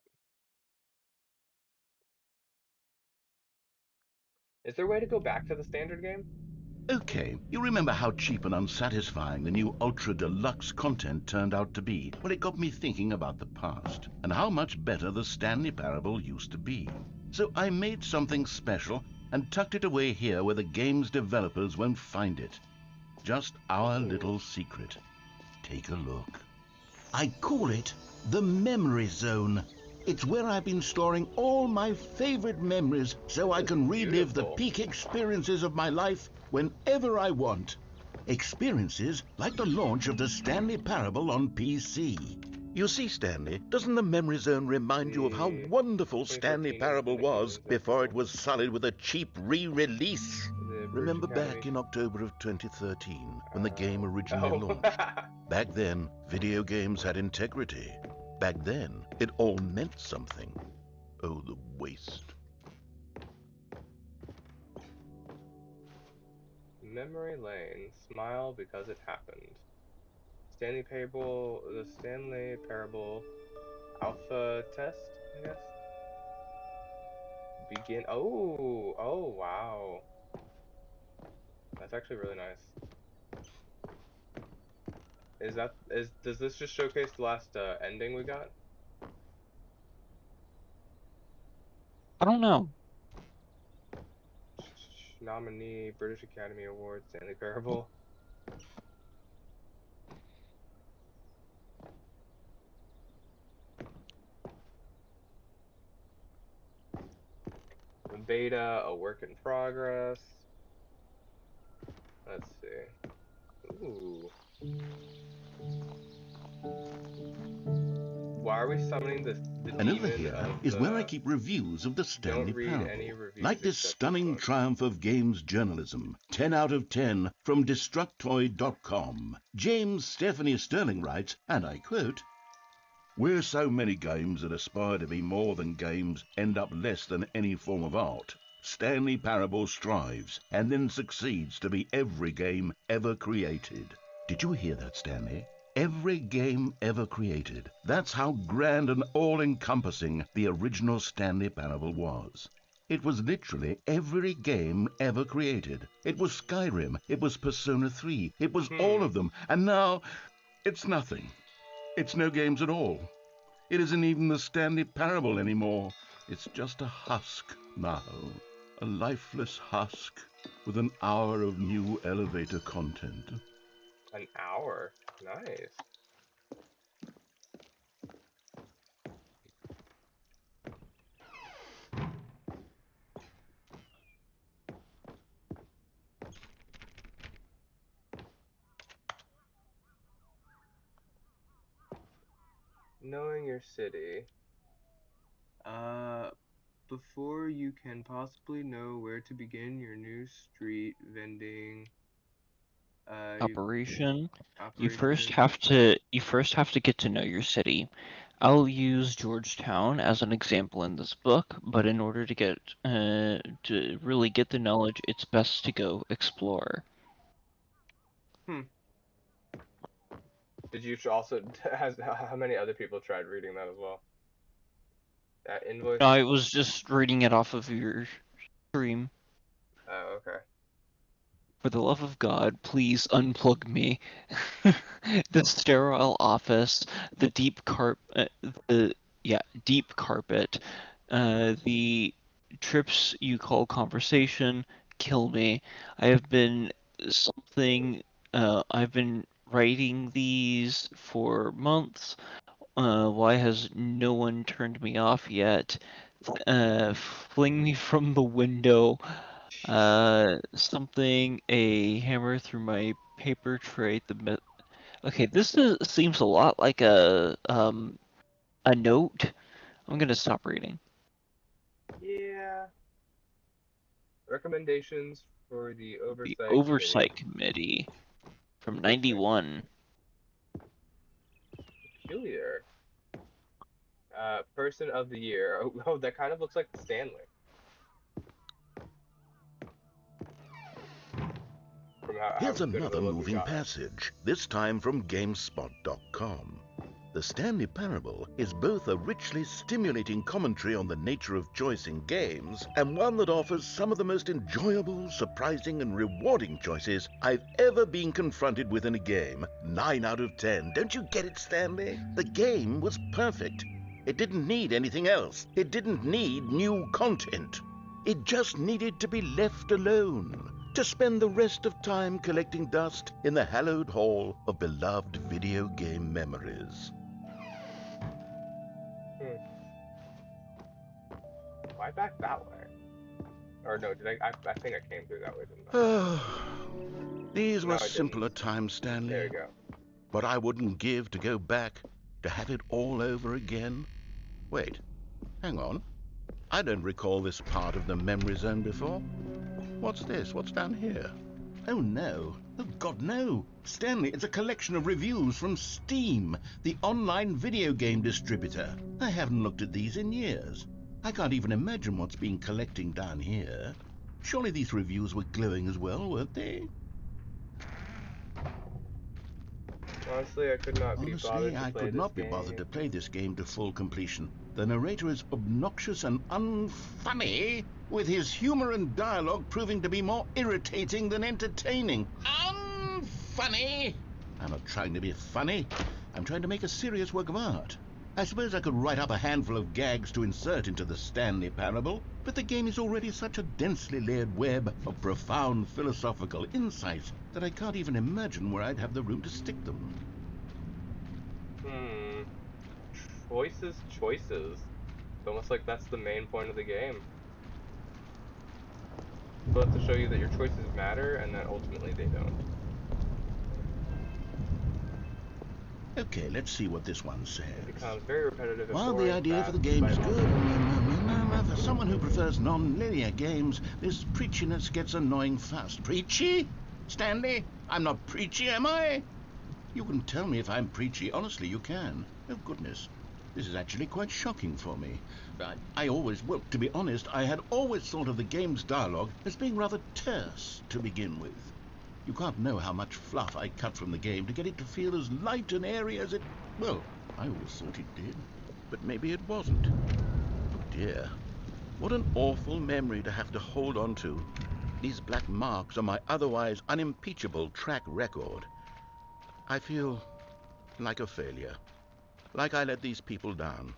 Is there a way to go back to the standard game? Okay, you remember how cheap and unsatisfying the new Ultra Deluxe content turned out to be? Well, it got me thinking about the past and how much better the Stanley Parable used to be. So I made something special and tucked it away here where the game's developers won't find it. Just our little secret. Take a look. I call it the Memory Zone. It's where I've been storing all my favorite memories so I can relive the peak experiences of my life whenever I want. Experiences like the launch of the Stanley Parable on PC. You see, Stanley, doesn't the Memory Zone remind you of how wonderful Stanley Parable was before it was sullied with a cheap re-release? Remember back in October of 2013 when the game originally launched? Back then, video games had integrity. Back then, it all meant something. Oh, the waste. Memory Lane. Smile because it happened. Stanley Parable. The Stanley Parable alpha test, I guess. Begin. Oh, oh wow. That's actually really nice. Does this just showcase the last ending we got? I don't know. Nominee, British Academy Award, Stanley Parable. Beta, a work in progress. Let's see. Ooh. Why are we summoning the And over demon here of is where I the... keep reviews of the Stanley Don't read any Parable. reviews Like this except this stunning book. triumph of games journalism, 10 out of 10 from Destructoid.com. James Stephanie Sterling writes, and I quote, "Where so many games that aspire to be more than games end up less than any form of art, Stanley Parable strives and then succeeds to be every game ever created." Did you hear that, Stanley? Every game ever created. That's how grand and all-encompassing the original Stanley Parable was. It was literally every game ever created. It was Skyrim, it was Persona 3, it was all of them, and now it's nothing. It's no games at all. It isn't even the Stanley Parable anymore. It's just a husk now. A lifeless husk with an hour of new elevator content. An hour. Nice. Knowing your city. Before you can possibly know where to begin your new street vending Operation. You first operation. have to get to know your city. I'll use Georgetown as an example in this book, but in order to really get the knowledge, it's best to go explore. Did you also how many other people tried reading that as well? That invoice. I was just reading it off of your stream. Oh, okay. For the love of God, please unplug me. The sterile office, the deep deep carpet, the trips you call conversation, kill me. I have been something. I've been writing these for months. Why has no one turned me off yet? Fling me from the window. Something, a hammer through my paper tray. Okay, seems a lot like a note. I'm gonna stop reading. Yeah. Recommendations for the The Oversight Committee. Oversight Committee from Interesting. 91. Peculiar. Person of the Year. Oh, that kind of looks like Stanley. From how Here's good of a another look we moving got. passage, this time from GameSpot.com. The Stanley Parable is both a richly stimulating commentary on the nature of choice in games and one that offers some of the most enjoyable, surprising, and rewarding choices I've ever been confronted with in a game. 9 out of 10. Don't you get it, Stanley? The game was perfect. It didn't need anything else. It didn't need new content. It just needed to be left alone, to spend the rest of time collecting dust in the hallowed hall of beloved video game memories. Why back that way? Or no, did I think I came through that way, didn't I? These No, were I simpler didn't. times, Stanley. There you go. But I wouldn't give to go back, to have it all over again. Wait, hang on. I don't recall this part of the memory zone before. What's this? What's down here? Oh no. Oh God, no. Stanley, it's a collection of reviews from Steam, the online video game distributor. I haven't looked at these in years. I can't even imagine what's been collecting down here. Surely these reviews were glowing as well, weren't they? Honestly, I could not be bothered Honestly, to I play could this not be game. bothered to play this game to full completion. The narrator is obnoxious and unfunny, with his humor and dialogue proving to be more irritating than entertaining. Unfunny! I'm not trying to be funny. I'm trying to make a serious work of art. I suppose I could write up a handful of gags to insert into the Stanley Parable, but the game is already such a densely layered web of profound philosophical insights that I can't even imagine where I'd have the room to stick them. Choices. It's almost like that's the main point of the game. But to show you that your choices matter and that ultimately they don't. Okay, let's see what this one says. It becomes very repetitive and While boring, the idea for the fast, game is despite good, all for someone who prefers non-linear games, this preachiness gets annoying fast. Preachy? Stanley? I'm not preachy, am I? You can tell me if I'm preachy. Honestly, you can. Oh, goodness. This is actually quite shocking for me. Well, to be honest, I had always thought of the game's dialogue as being rather terse to begin with. You can't know how much fluff I cut from the game to get it to feel as light and airy as it... Well, I always thought it did. But maybe it wasn't. Oh dear. What an awful memory to have to hold on to. These black marks are my otherwise unimpeachable track record. I feel like a failure. Like I let these people down.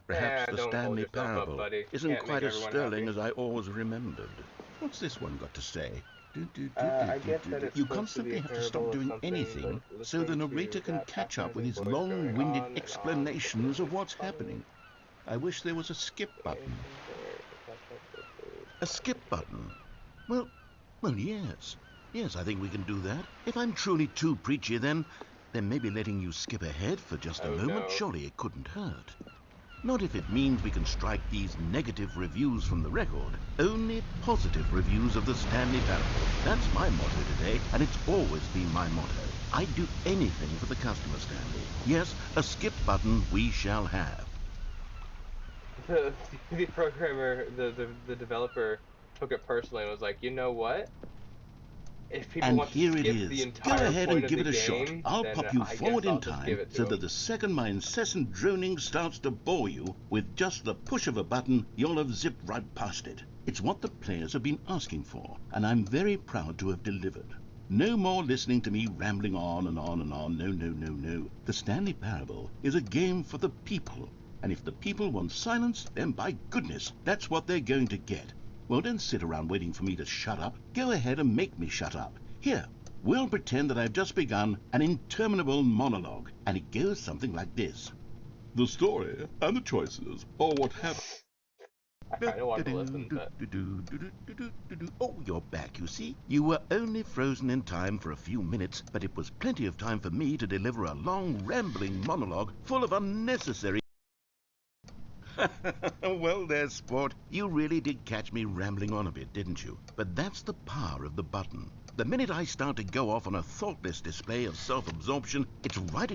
Perhaps the don't hold Stanley yourself up, Parable buddy. isn't Can't quite make as everyone sterling happy. as I always remembered. What's this one got to say? I get that it's You supposed to be constantly a have to stop parable of doing something, anything but so the listening narrator to can that catch up with patronizing his voice going long-winded on and explanations of it's what's funny. happening. I wish there was a skip button. A skip button? Well, yes. Yes, I think we can do that. If I'm truly too preachy, then maybe letting you skip ahead for just a moment, no. surely it couldn't hurt. Not if it means we can strike these negative reviews from the record. Only positive reviews of the Stanley Parable. That's my motto today, and it's always been my motto. I'd do anything for the customer, Stanley. Yes, a skip button we shall have. The programmer, the developer took it personally and was like, you know what? If people And want to here it skip the is. Go entire ahead point and of give the it a shot. game, I'll then pop you I forward guess in I'll just give time it to so them. that the second my incessant droning starts to bore you, with just the push of a button, you'll have zipped right past it. It's what the players have been asking for, and I'm very proud to have delivered. No more listening to me rambling on and on and on. No. The Stanley Parable is a game for the people, and if the people want silence, then by goodness, that's what they're going to get. Well, don't sit around waiting for me to shut up. Go ahead and make me shut up. Here, we'll pretend that I've just begun an interminable monologue, and it goes something like this. The story and the choices are what have... I kind of want to listen, but... Oh, you're back, you see. You were only frozen in time for a few minutes, but it was plenty of time for me to deliver a long, rambling monologue full of unnecessary... Well, there, sport. You really did catch me rambling on a bit, didn't you? But that's the power of the button. The minute I start to go off on a thoughtless display of self-absorption, it's right...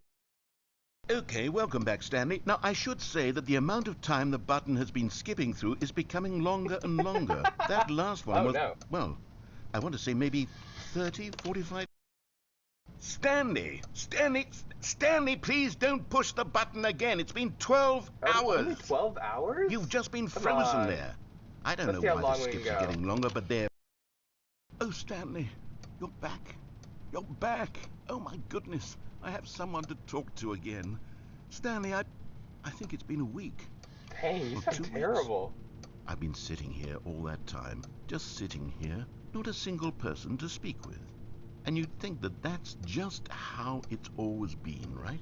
Okay, welcome back, Stanley. Now, I should say that the amount of time the button has been skipping through is becoming longer and longer. That last one was... no. Well, I want to say maybe 30, 45... Stanley, please don't push the button again. It's been 12 hours. Only 12 hours? You've just been frozen there. I don't know why the skips are getting longer, but they're... Oh, Stanley, you're back. You're back. Oh, my goodness. I have someone to talk to again. Stanley, I think it's been a week. Dang, you sound terrible. I've been sitting here all that time. Just sitting here. Not a single person to speak with. And you'd think that that's just how it's always been, right?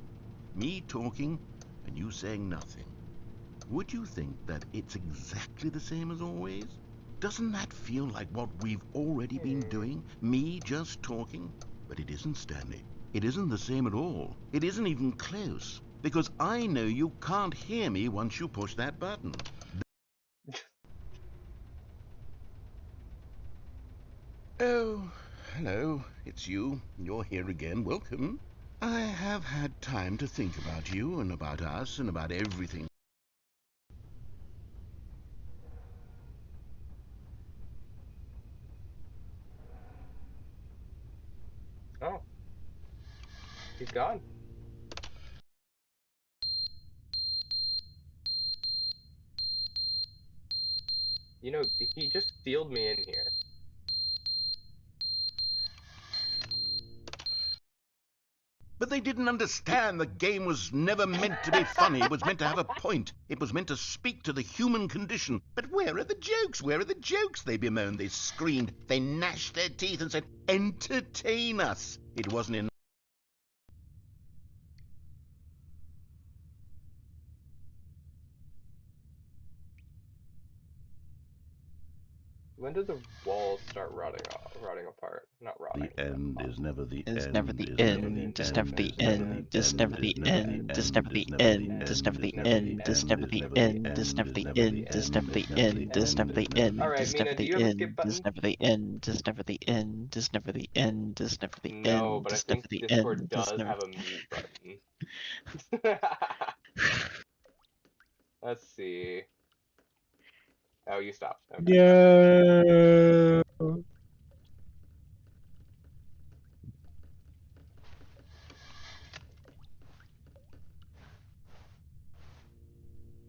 Me talking and you saying nothing. Would you think that it's exactly the same as always? Doesn't that feel like what we've already been doing? Me just talking? But it isn't, Stanley. It isn't the same at all. It isn't even close. Because I know you can't hear me once you push that button. Oh, hello. It's you. You're here again. Welcome. I have had time to think about you and about us and about everything. Oh, he's gone. You know, he just sealed me in here. But they didn't understand the game was never meant to be funny. It was meant to have a point. It was meant to speak to the human condition. But where are the jokes? Where are the jokes? They bemoaned, they screamed, they gnashed their teeth and said, entertain us. It wasn't enough. When do the walls start rotting apart? Not The rotting, but end is never the Is never end, the is never the end, is never end, the is never the end, is end, never is the never the end, is never end, the is never the end, is end, never is the never the end, is end, never is the never the end, is end, never is the never the end, is end, never is the never the end, is end, never is the never the end, alright, is Mina, never do the you have a skip end, is button? never the end, is never the end, is never the end, is never the No, end, but I is think never the Discord end, is does never. have a mute button. Let's see. Oh, you stopped. Okay. Yeah.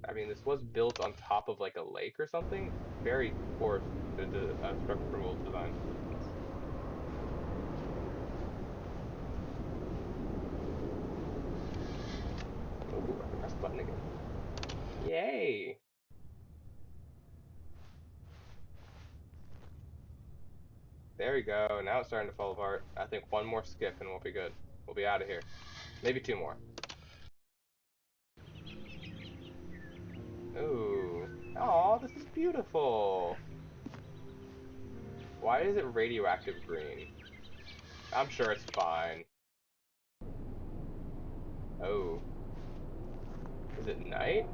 I mean, this was built on top of like a lake or something. Very poor structural design. Ooh, I can press the button again. Yay! There we go. Now it's starting to fall apart. I think one more skip and we'll be good. We'll be out of here. Maybe two more. Ooh. Oh, this is beautiful. Why is it radioactive green? I'm sure it's fine. Oh. Is it night?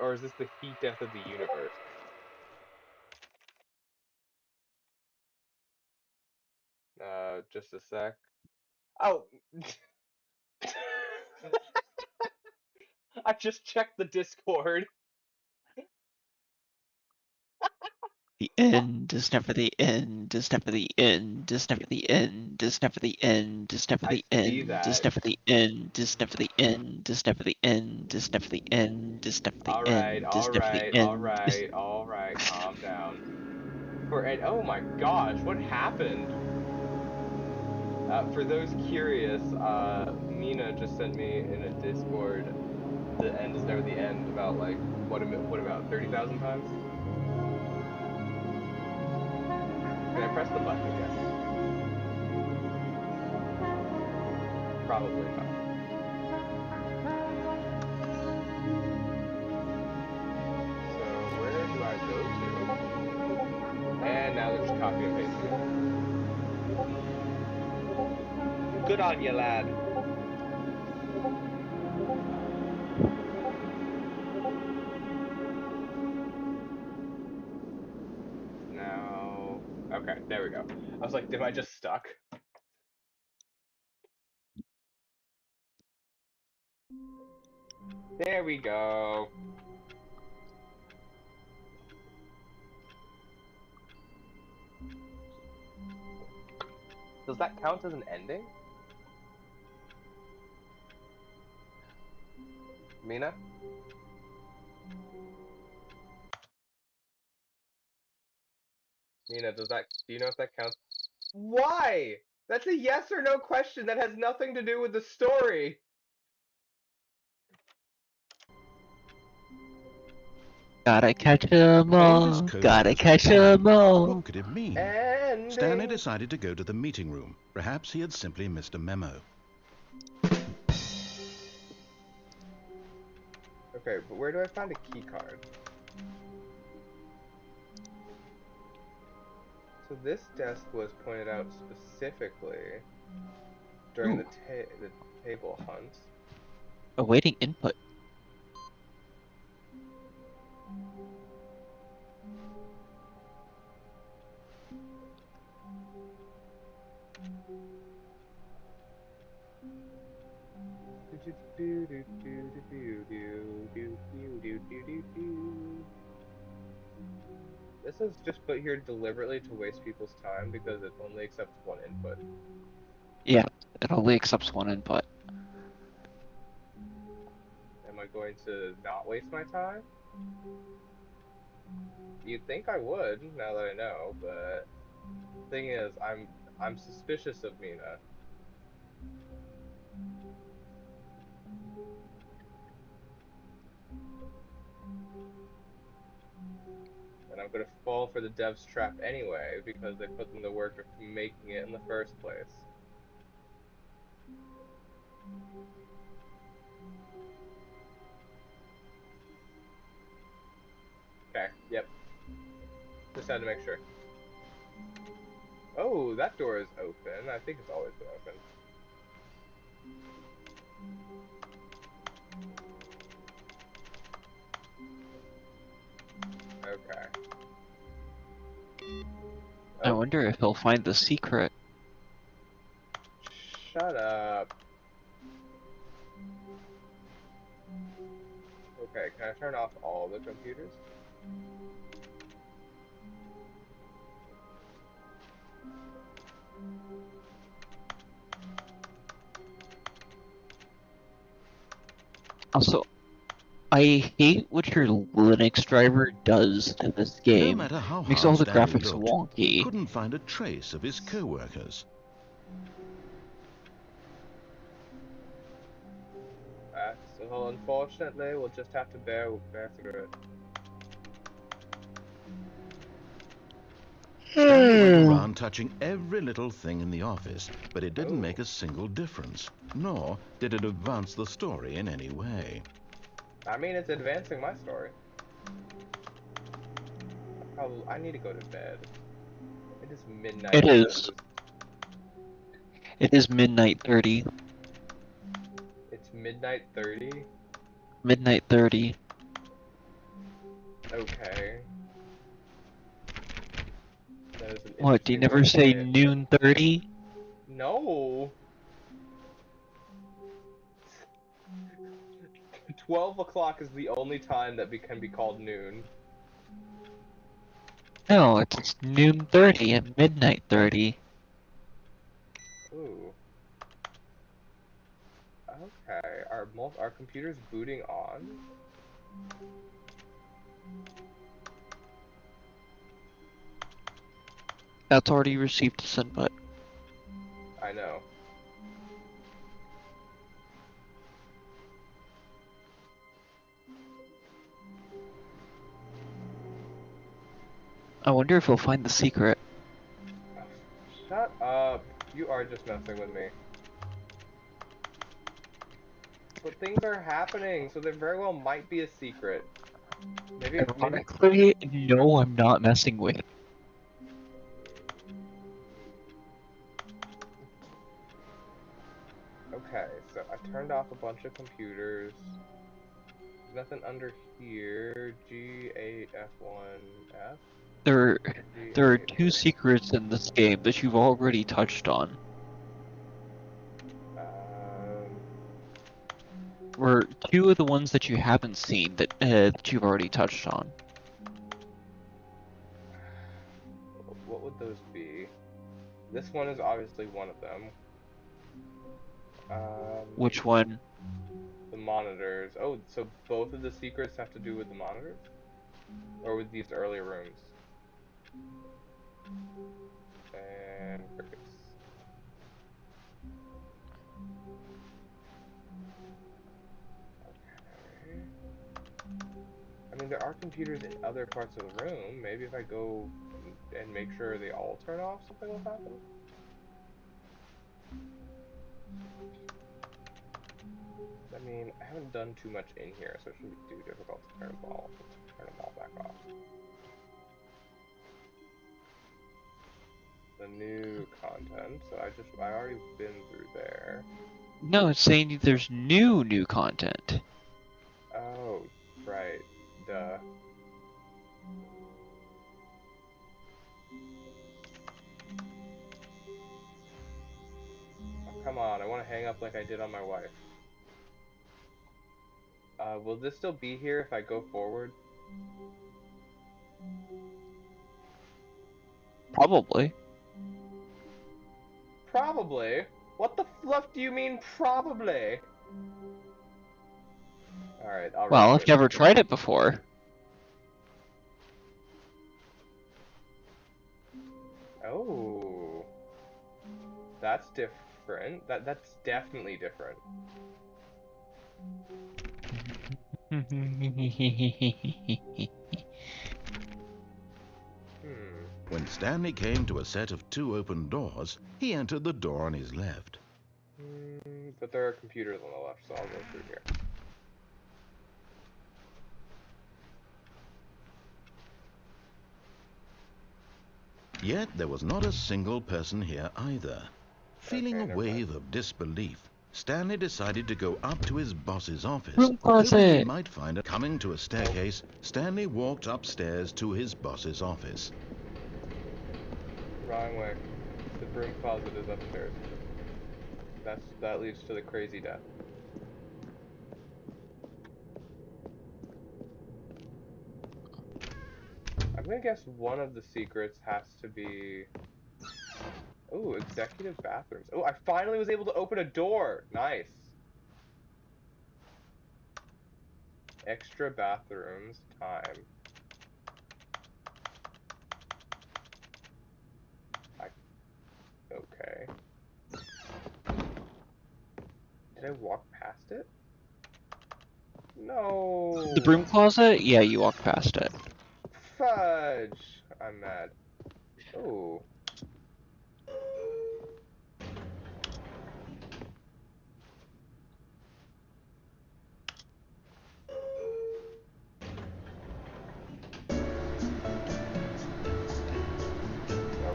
Or is this the heat death of the universe? Just a sec. Oh! I just checked the Discord. The end is never the end, is never the end, is never the end, is never the end, is never I the see end, is that. never the end, is never the end, is never the end, is never the end, is never the Alright, end, is never the alright, end. alright, alright, calm down. Oh my gosh, what happened? For those curious, Mina just sent me in a Discord, the end is never the end, about like, what about 30,000 times? Can I press the button again? Probably not. So where do I go to? And now they're just copy and pasting it. Good on you, lad. Now, okay, there we go. I was like, am I just stuck? There we go. Does that count as an ending? Mina? Mina, do you know if that counts? Why? That's a yes or no question that has nothing to do with the story. Gotta catch 'em All this all, code gotta was a catch plan. 'em all. What could it mean? Stanley Ending. decided to go to the meeting room. Perhaps he had simply missed a memo. Okay, but where do I find a key card? So this desk was pointed out specifically during Ooh, the table hunt. awaiting input. this is just put here deliberately to waste people's time because it only accepts one input? Yeah, it only accepts one input. Am I going to not waste my time? You'd think I would, now that I know, but thing is, I'm suspicious of Mina. And I'm gonna fall for the dev's trap anyway, because they put in the work of making it in the first place. Okay, yep. Just had to make sure. Oh, that door is open. I think it's always been open. Okay. I Oh, wonder if he'll find the secret. shut up. Okay, can I turn off all the computers? Also, I hate what your Linux driver does to this No game. matter how Makes hard all the Stanley graphics looked, he wonky. couldn't find a trace of his co-workers. So unfortunately, we'll just have to bear through it. Stanley went around touching every little thing in the office, but it didn't Oh. make a single difference, nor did it advance the story in any way. I mean, it's advancing my story. I need to go to bed. It is midnight. It is. It is midnight 30. It's midnight 30? Midnight 30. Okay. That is an What, do you interesting way never to say say it. noon 30? No! 12 o'clock is the only time that can be called noon. No, it's noon 30 and midnight 30. Ooh. Okay. Are computers booting on? That's already received its input. I know. I wonder if he'll find the secret. Shut up. You are just messing with me. But things are happening, so there very well might be a secret. Maybe. Ironically, no, I'm not messing with. Okay, so I turned off a bunch of computers. There's nothing under here. G8F1F. There, there are two G8. secrets in this game that you've already touched on. Or two of the ones that you haven't seen that you've already touched on. What would those be? This one is obviously one of them. Which one? The monitors. Oh, so both of the secrets have to do with the monitors? Or with these early rooms? And crickets. Okay. I mean, there are computers in other parts of the room. Maybe if I go and make sure they all turn off, something will happen? I mean, I haven't done too much in here, so it shouldn't be too difficult to turn them all back off. The new content, so I already been through there. No, it's saying there's new content. Oh, right. Duh. Oh, come on, I want to hang up like I did on my wife. Will this still be here if I go forward? Probably. Probably? What the fluff do you mean, probably? Alright, I'll Well, risk I've it. never tried it before. Oh. That's different. That's definitely different. When Stanley came to a set of 2 open doors, he entered the door on his left. But there are computers on the left, so I'll go through here. Yet there was not a single person here either. Feeling a wave of disbelief, Stanley decided to go up to his boss's office, hoping he might find it. Coming to a staircase, Stanley walked upstairs to his boss's office. Wrong way. The broom closet is upstairs. That leads to the crazy death. I'm gonna guess one of the secrets has to be... Ooh, executive bathrooms. Oh, I finally was able to open a door! Nice! Extra bathrooms, time. Okay. Did I walk past it? No! The broom closet? Yeah, you walked past it. Fudge! I'm mad. Ooh.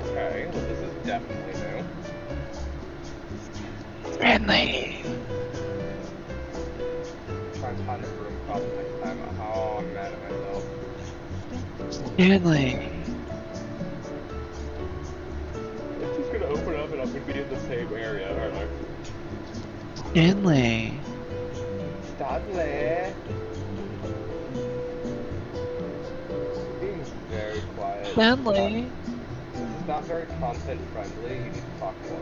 Okay, well this is definitely new. Stanley! Try and find the broom closet next time. Oh, I'm mad at myself. Stanley! It's just gonna open up and I'm gonna be in the same area, aren't I? Stanley! Stanley! Being very quiet. Stanley! It's not very content friendly. You need to talk more.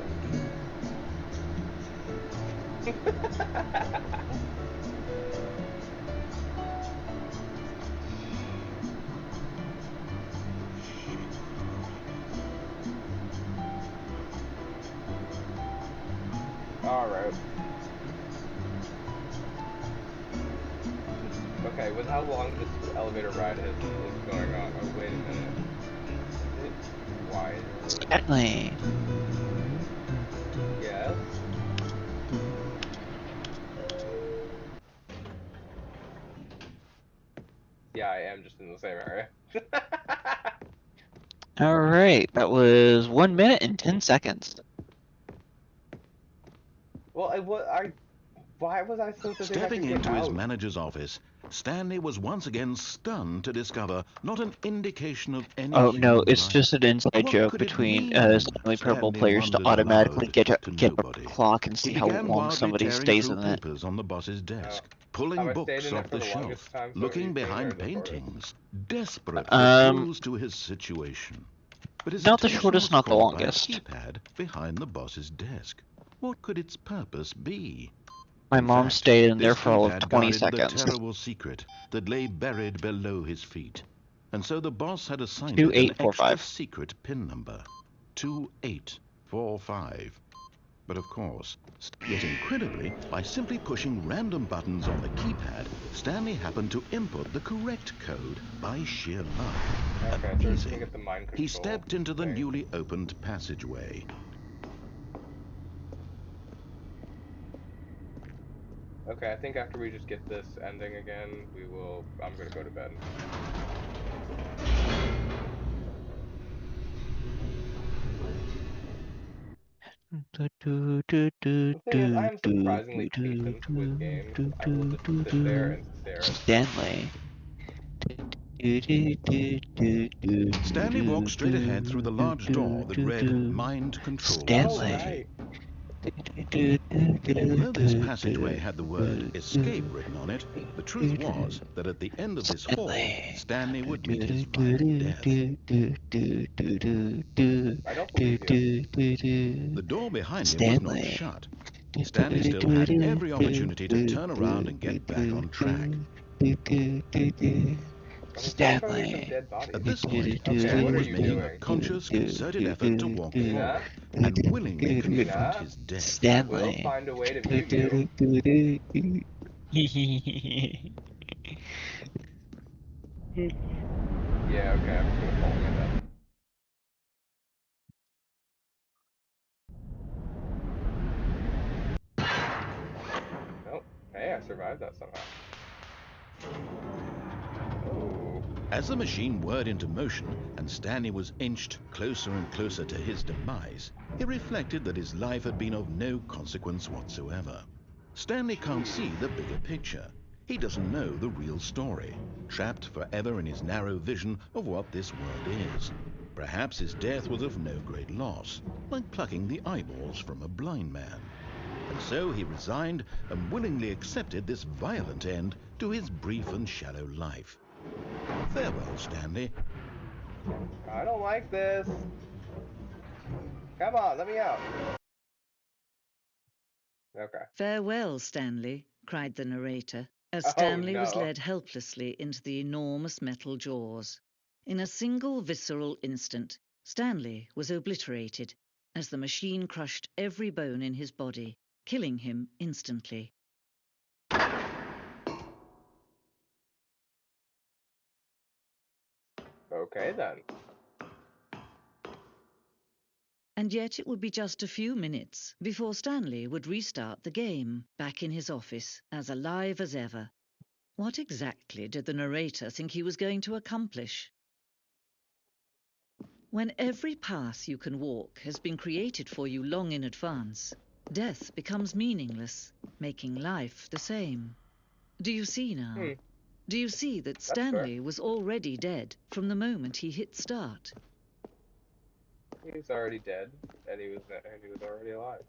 Alright. Okay, with how long this elevator ride is going on. Oh, wait a minute. Is it wide? Stanley! Yes? Yeah, I am just in the same area. Alright, that was 1 minute and 10 seconds. Well, why was I supposed to think I could Stepping get into out? his manager's office, Stanley was once again stunned to discover not an indication of any Oh no, human it's life. just an inside What joke could it between mean? Stanley Parable Stanley players to wondered automatically aloud get to a nobody. clock and He see how began long wildly somebody tearing stays through in it. papers on the boss's desk, Have pulling I books stayed in off it for the the longest shelf, time so looking he's seen, or behind is it shorter? paintings, desperate for Um, clues to his situation. But his Not the attention shortest, was not the caught by a longest. keypad behind the boss's desk. What could its purpose be? My In mom fact, stayed in there this for all of keypad 20 guarded the seconds. terrible secret that lay buried below his feet. And so the boss had assigned it an extra 2845. secret pin number, 2845. But of course, yet incredibly, by simply pushing random buttons on the keypad, Stanley happened to input the correct code by sheer luck. Okay, so we're gonna get the mind control He stepped into the thing. newly opened passageway. Okay, I think after we just get this ending again, I'm gonna go to bed. The thing is, I am surprisingly patient with games. I will just sit there and stare at stuff. Stanley. Stanley walked straight ahead through the large door that read Mind Control Stanley. Oh, right. Although this passageway had the word escape written on it, the truth was that at the end of this hall, Stanley would meet his violent death. I don't believe you. The door behind him was not shut. Stanley still had every opportunity to turn around and get back on track. I'm still showing you some Stanley. dead bodies. At this point, Okay, Stanley what are was you making a doing? conscious, concerted effort to walk Tina? forward and willingly confront Tina? his death. I will Stanley. find a way to mute you. Yeah, okay, I'm just gonna follow my death. Oh, hey, I survived that somehow. Oh. As the machine whirred into motion and Stanley was inched closer and closer to his demise, he reflected that his life had been of no consequence whatsoever. Stanley can't see the bigger picture. He doesn't know the real story, trapped forever in his narrow vision of what this world is. Perhaps his death was of no great loss, like plucking the eyeballs from a blind man. And so he resigned and willingly accepted this violent end to his brief and shallow life. Farewell, Stanley. I don't like this. Come on, let me out. Okay. "Farewell, Stanley," cried the narrator, as Oh Stanley was no. led helplessly into the enormous metal jaws. In a single visceral instant, Stanley was obliterated as the machine crushed every bone in his body, killing him instantly. Okay then. And yet it would be just a few minutes before Stanley would restart the game, back in his office, as alive as ever. What exactly did the narrator think he was going to accomplish? When every path you can walk has been created for you long in advance, death becomes meaningless, making life the same. Do you see now? Do you see that That's fair. Stanley was already dead from the moment he hit start? He was already dead, and he was already alive.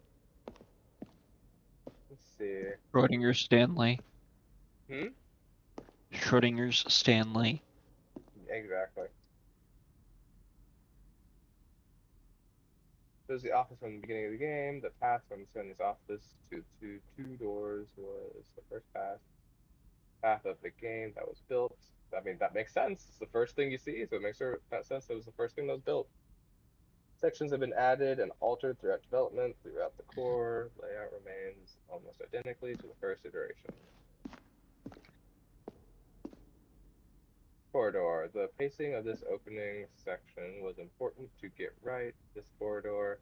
Let's see. Schrodinger's Stanley. Hmm? Schrodinger's Stanley. Exactly. Shows the office from the beginning of the game. The path from Stanley's office to two doors was the first path of the game that was built. I mean, that makes sense. It's the first thing you see, so it makes sense that was the first thing that was built. Sections have been added and altered throughout development. Throughout the core, layout remains almost identically to the first iteration. Corridor. The pacing of this opening section was important to get right. This corridor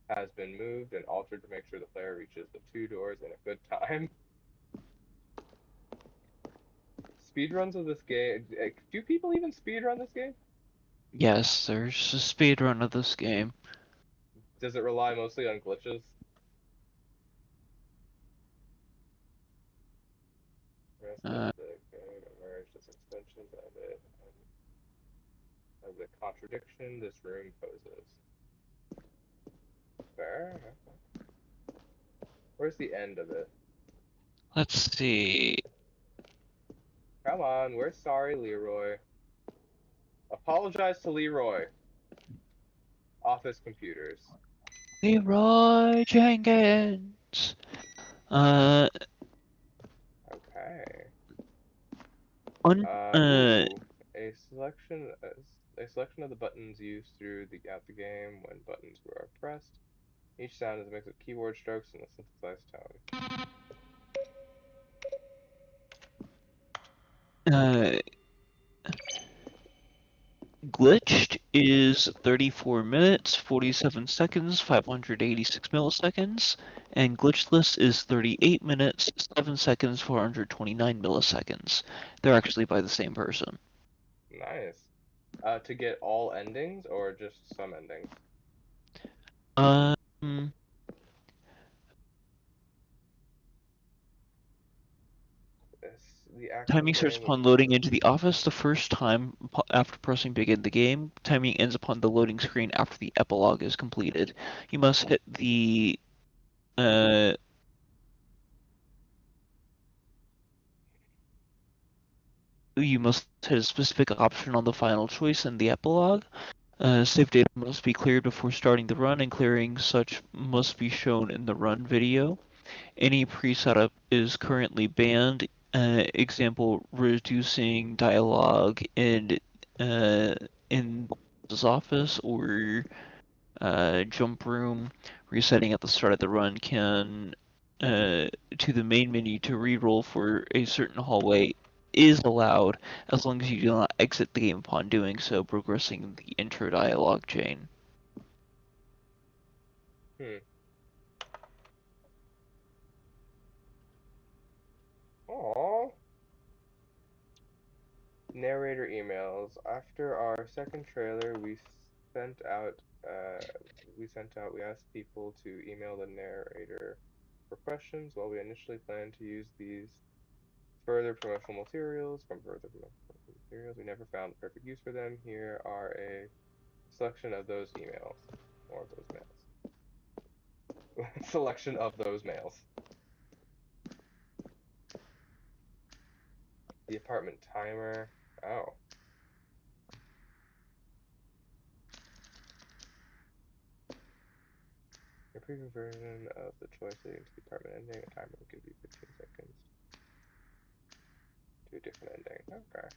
has been moved and altered to make sure the player reaches the two doors in a good time. Speedruns of this game. Do people even speedrun this game? Yes, there's a speedrun of this game. Does it rely mostly on glitches? Rest of the game emerged as extensions of it, and of the contradiction this room poses. Fair. Where's the end of it? Let's see. Come on, we're sorry, Leroy. Apologize to Leroy. Office computers. Leroy Jenkins. Okay. Un Ooh, a selection of the buttons used throughout the game when buttons were pressed. Each sound is a mix of keyboard strokes and a synthesized tone. Glitched is 34 minutes, 47 seconds, 586 milliseconds, and glitchless is 38 minutes, 7 seconds, 429 milliseconds. They're actually by the same person. Nice. To get all endings or just some endings? The actual Timing starts game was upon loading into the office the first time after pressing begin the game. Timing ends upon the loading screen after the epilogue is completed. You must hit the you must hit a specific option on the final choice in the epilogue. Save data must be cleared before starting the run, and clearing such must be shown in the run video. Any pre-setup is currently banned. Example, reducing dialogue in his office or jump room. Resetting at the start of the run can to the main menu to reroll for a certain hallway is allowed as long as you do not exit the game upon doing so, progressing the intro dialogue chain. Aww. Narrator emails. After our second trailer, sent out we asked people to email the narrator for questions. While we initially planned to use these further promotional materials we never found the perfect use for them. Here are a selection of those emails, or of those mails. Selection of those mails. The apartment timer. Oh. A preview version of the choice leading to the apartment ending. A timer will give you 15 seconds to a different ending. Okay.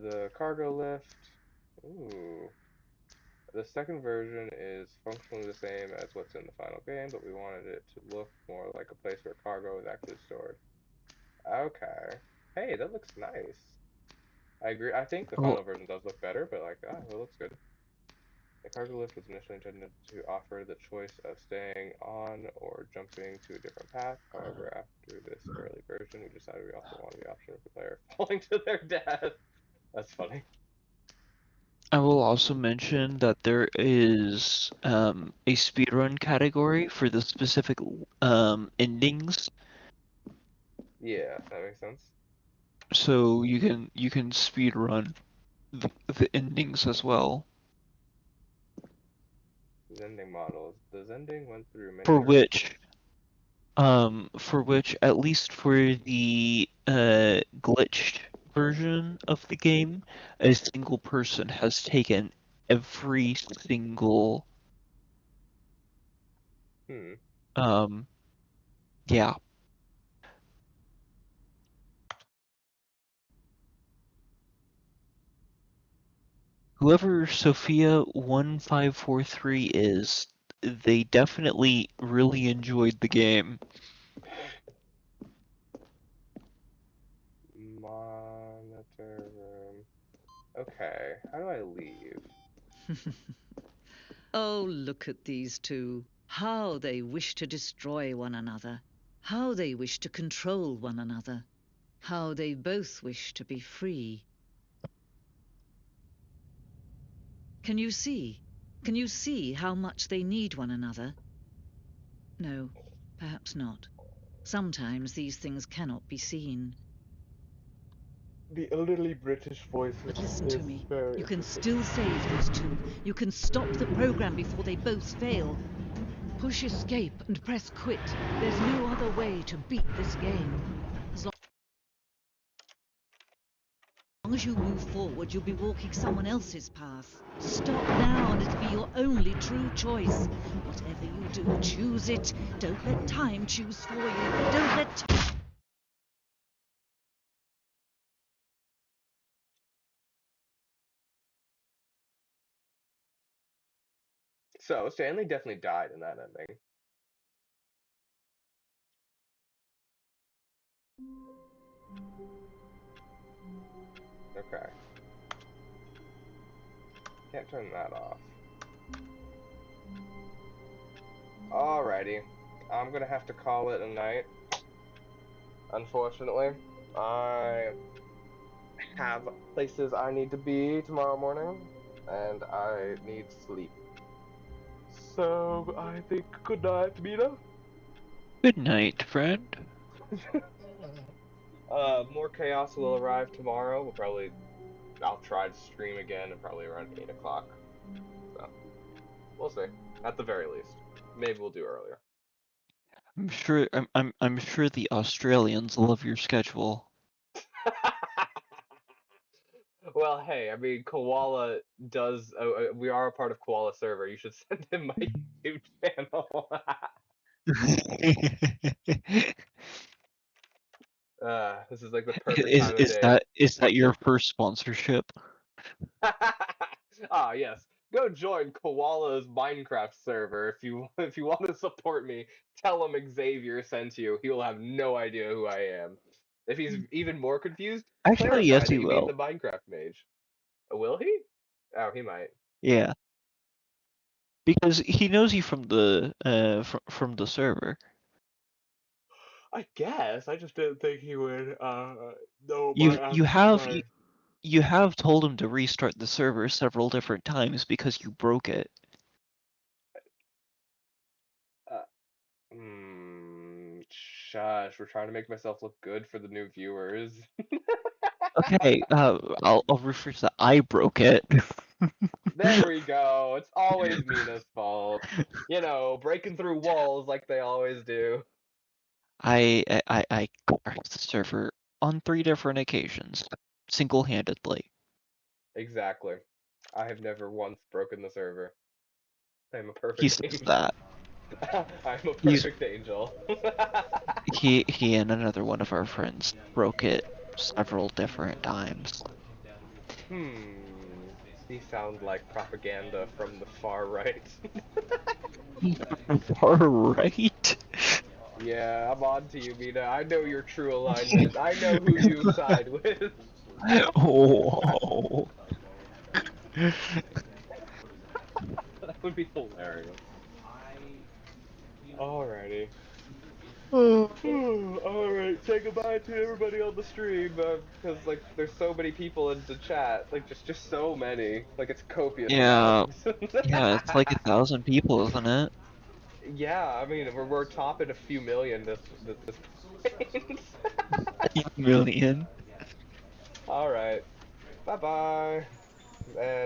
The cargo lift. Ooh. The second version is functionally the same as what's in the final game, but we wanted it to look more like a place where cargo is actually stored. Okay. Hey, that looks nice. I agree. I think the Oh, final version does look better, but like, it looks good. The cargo lift was initially intended to offer the choice of staying on or jumping to a different path. However, after this early version, we decided we also wanted the option of the player falling to their death. That's funny. I will also mention that there is a speedrun category for the specific endings. Yeah, that makes sense. So you can speedrun the endings as well. Zending models. The Zending went through many For iterations. which at least for the glitched version of the game, a single person has taken every single um yeah. Whoever Sophia1543 is, they definitely really enjoyed the game. Monitor room. Okay, how do I leave? Oh, look at these two. How they wish to destroy one another. How they wish to control one another. How they both wish to be free. Can you see? Can you see how much they need one another? No, perhaps not. Sometimes these things cannot be seen. The elderly British voices But listen is to me. very You can interesting. still save these two. You can stop the program before they both fail. Push escape and press quit. There's no other way to beat this game. As long as you move forward, you'll be walking someone else's path. Stop now and it'll be your only true choice. Whatever you do, choose it. Don't let time choose for you. Don't let... So, Stanley definitely died in that ending. Okay. Can't turn that off. Alrighty. I'm gonna have to call it a night. Unfortunately. I have places I need to be tomorrow morning, and I need sleep. So, I think good night, Mina. Good night, friend. More chaos will arrive tomorrow. I'll try to stream again and probably around 8 o'clock. So, we'll see. At the very least. Maybe we'll do earlier. I'm sure the Australians love your schedule. Well, hey, I mean, Koala does. We are a part of Koala server. You should send him my YouTube channel. This is like the perfect time of day. Is that your first sponsorship? Ah, yes. Go join Koala's Minecraft server if you want to support me. Tell him Xavier sent you. He will have no idea who I am. If he's even more confused, Actually, clarify yes, that he you mean will. the Minecraft mage. Will he? Oh, he might. Yeah, because he knows you from from the server. I guess. I just didn't think he would know You you have my you have told him to restart the server several different times because you broke it. uh, shush, we're trying to make myself look good for the new viewers. Okay, I'll rephrase that. I broke it. There we go. It's always Mina's fault. You know, breaking through walls like they always do. I cracked the server on 3 different occasions, single-handedly. Exactly. I have never once broken the server. I'm a He perfect says angel. that. I'm a He's perfect angel. he and another one of our friends broke it several different times. These sound like propaganda from the far right. Far right? Yeah, I'm on to you, Mina. I know your true alignment. I know who you side with. Oh. That would be hilarious. Alrighty. Alright, say goodbye to everybody on the stream, because, like, there's so many people in the chat. Like, just so many. Like, it's copious Yeah, amounts. yeah, it's like 1,000 people, isn't it? Yeah, I mean, we're topping a few million this point. 8 million. Alright. Bye-bye. And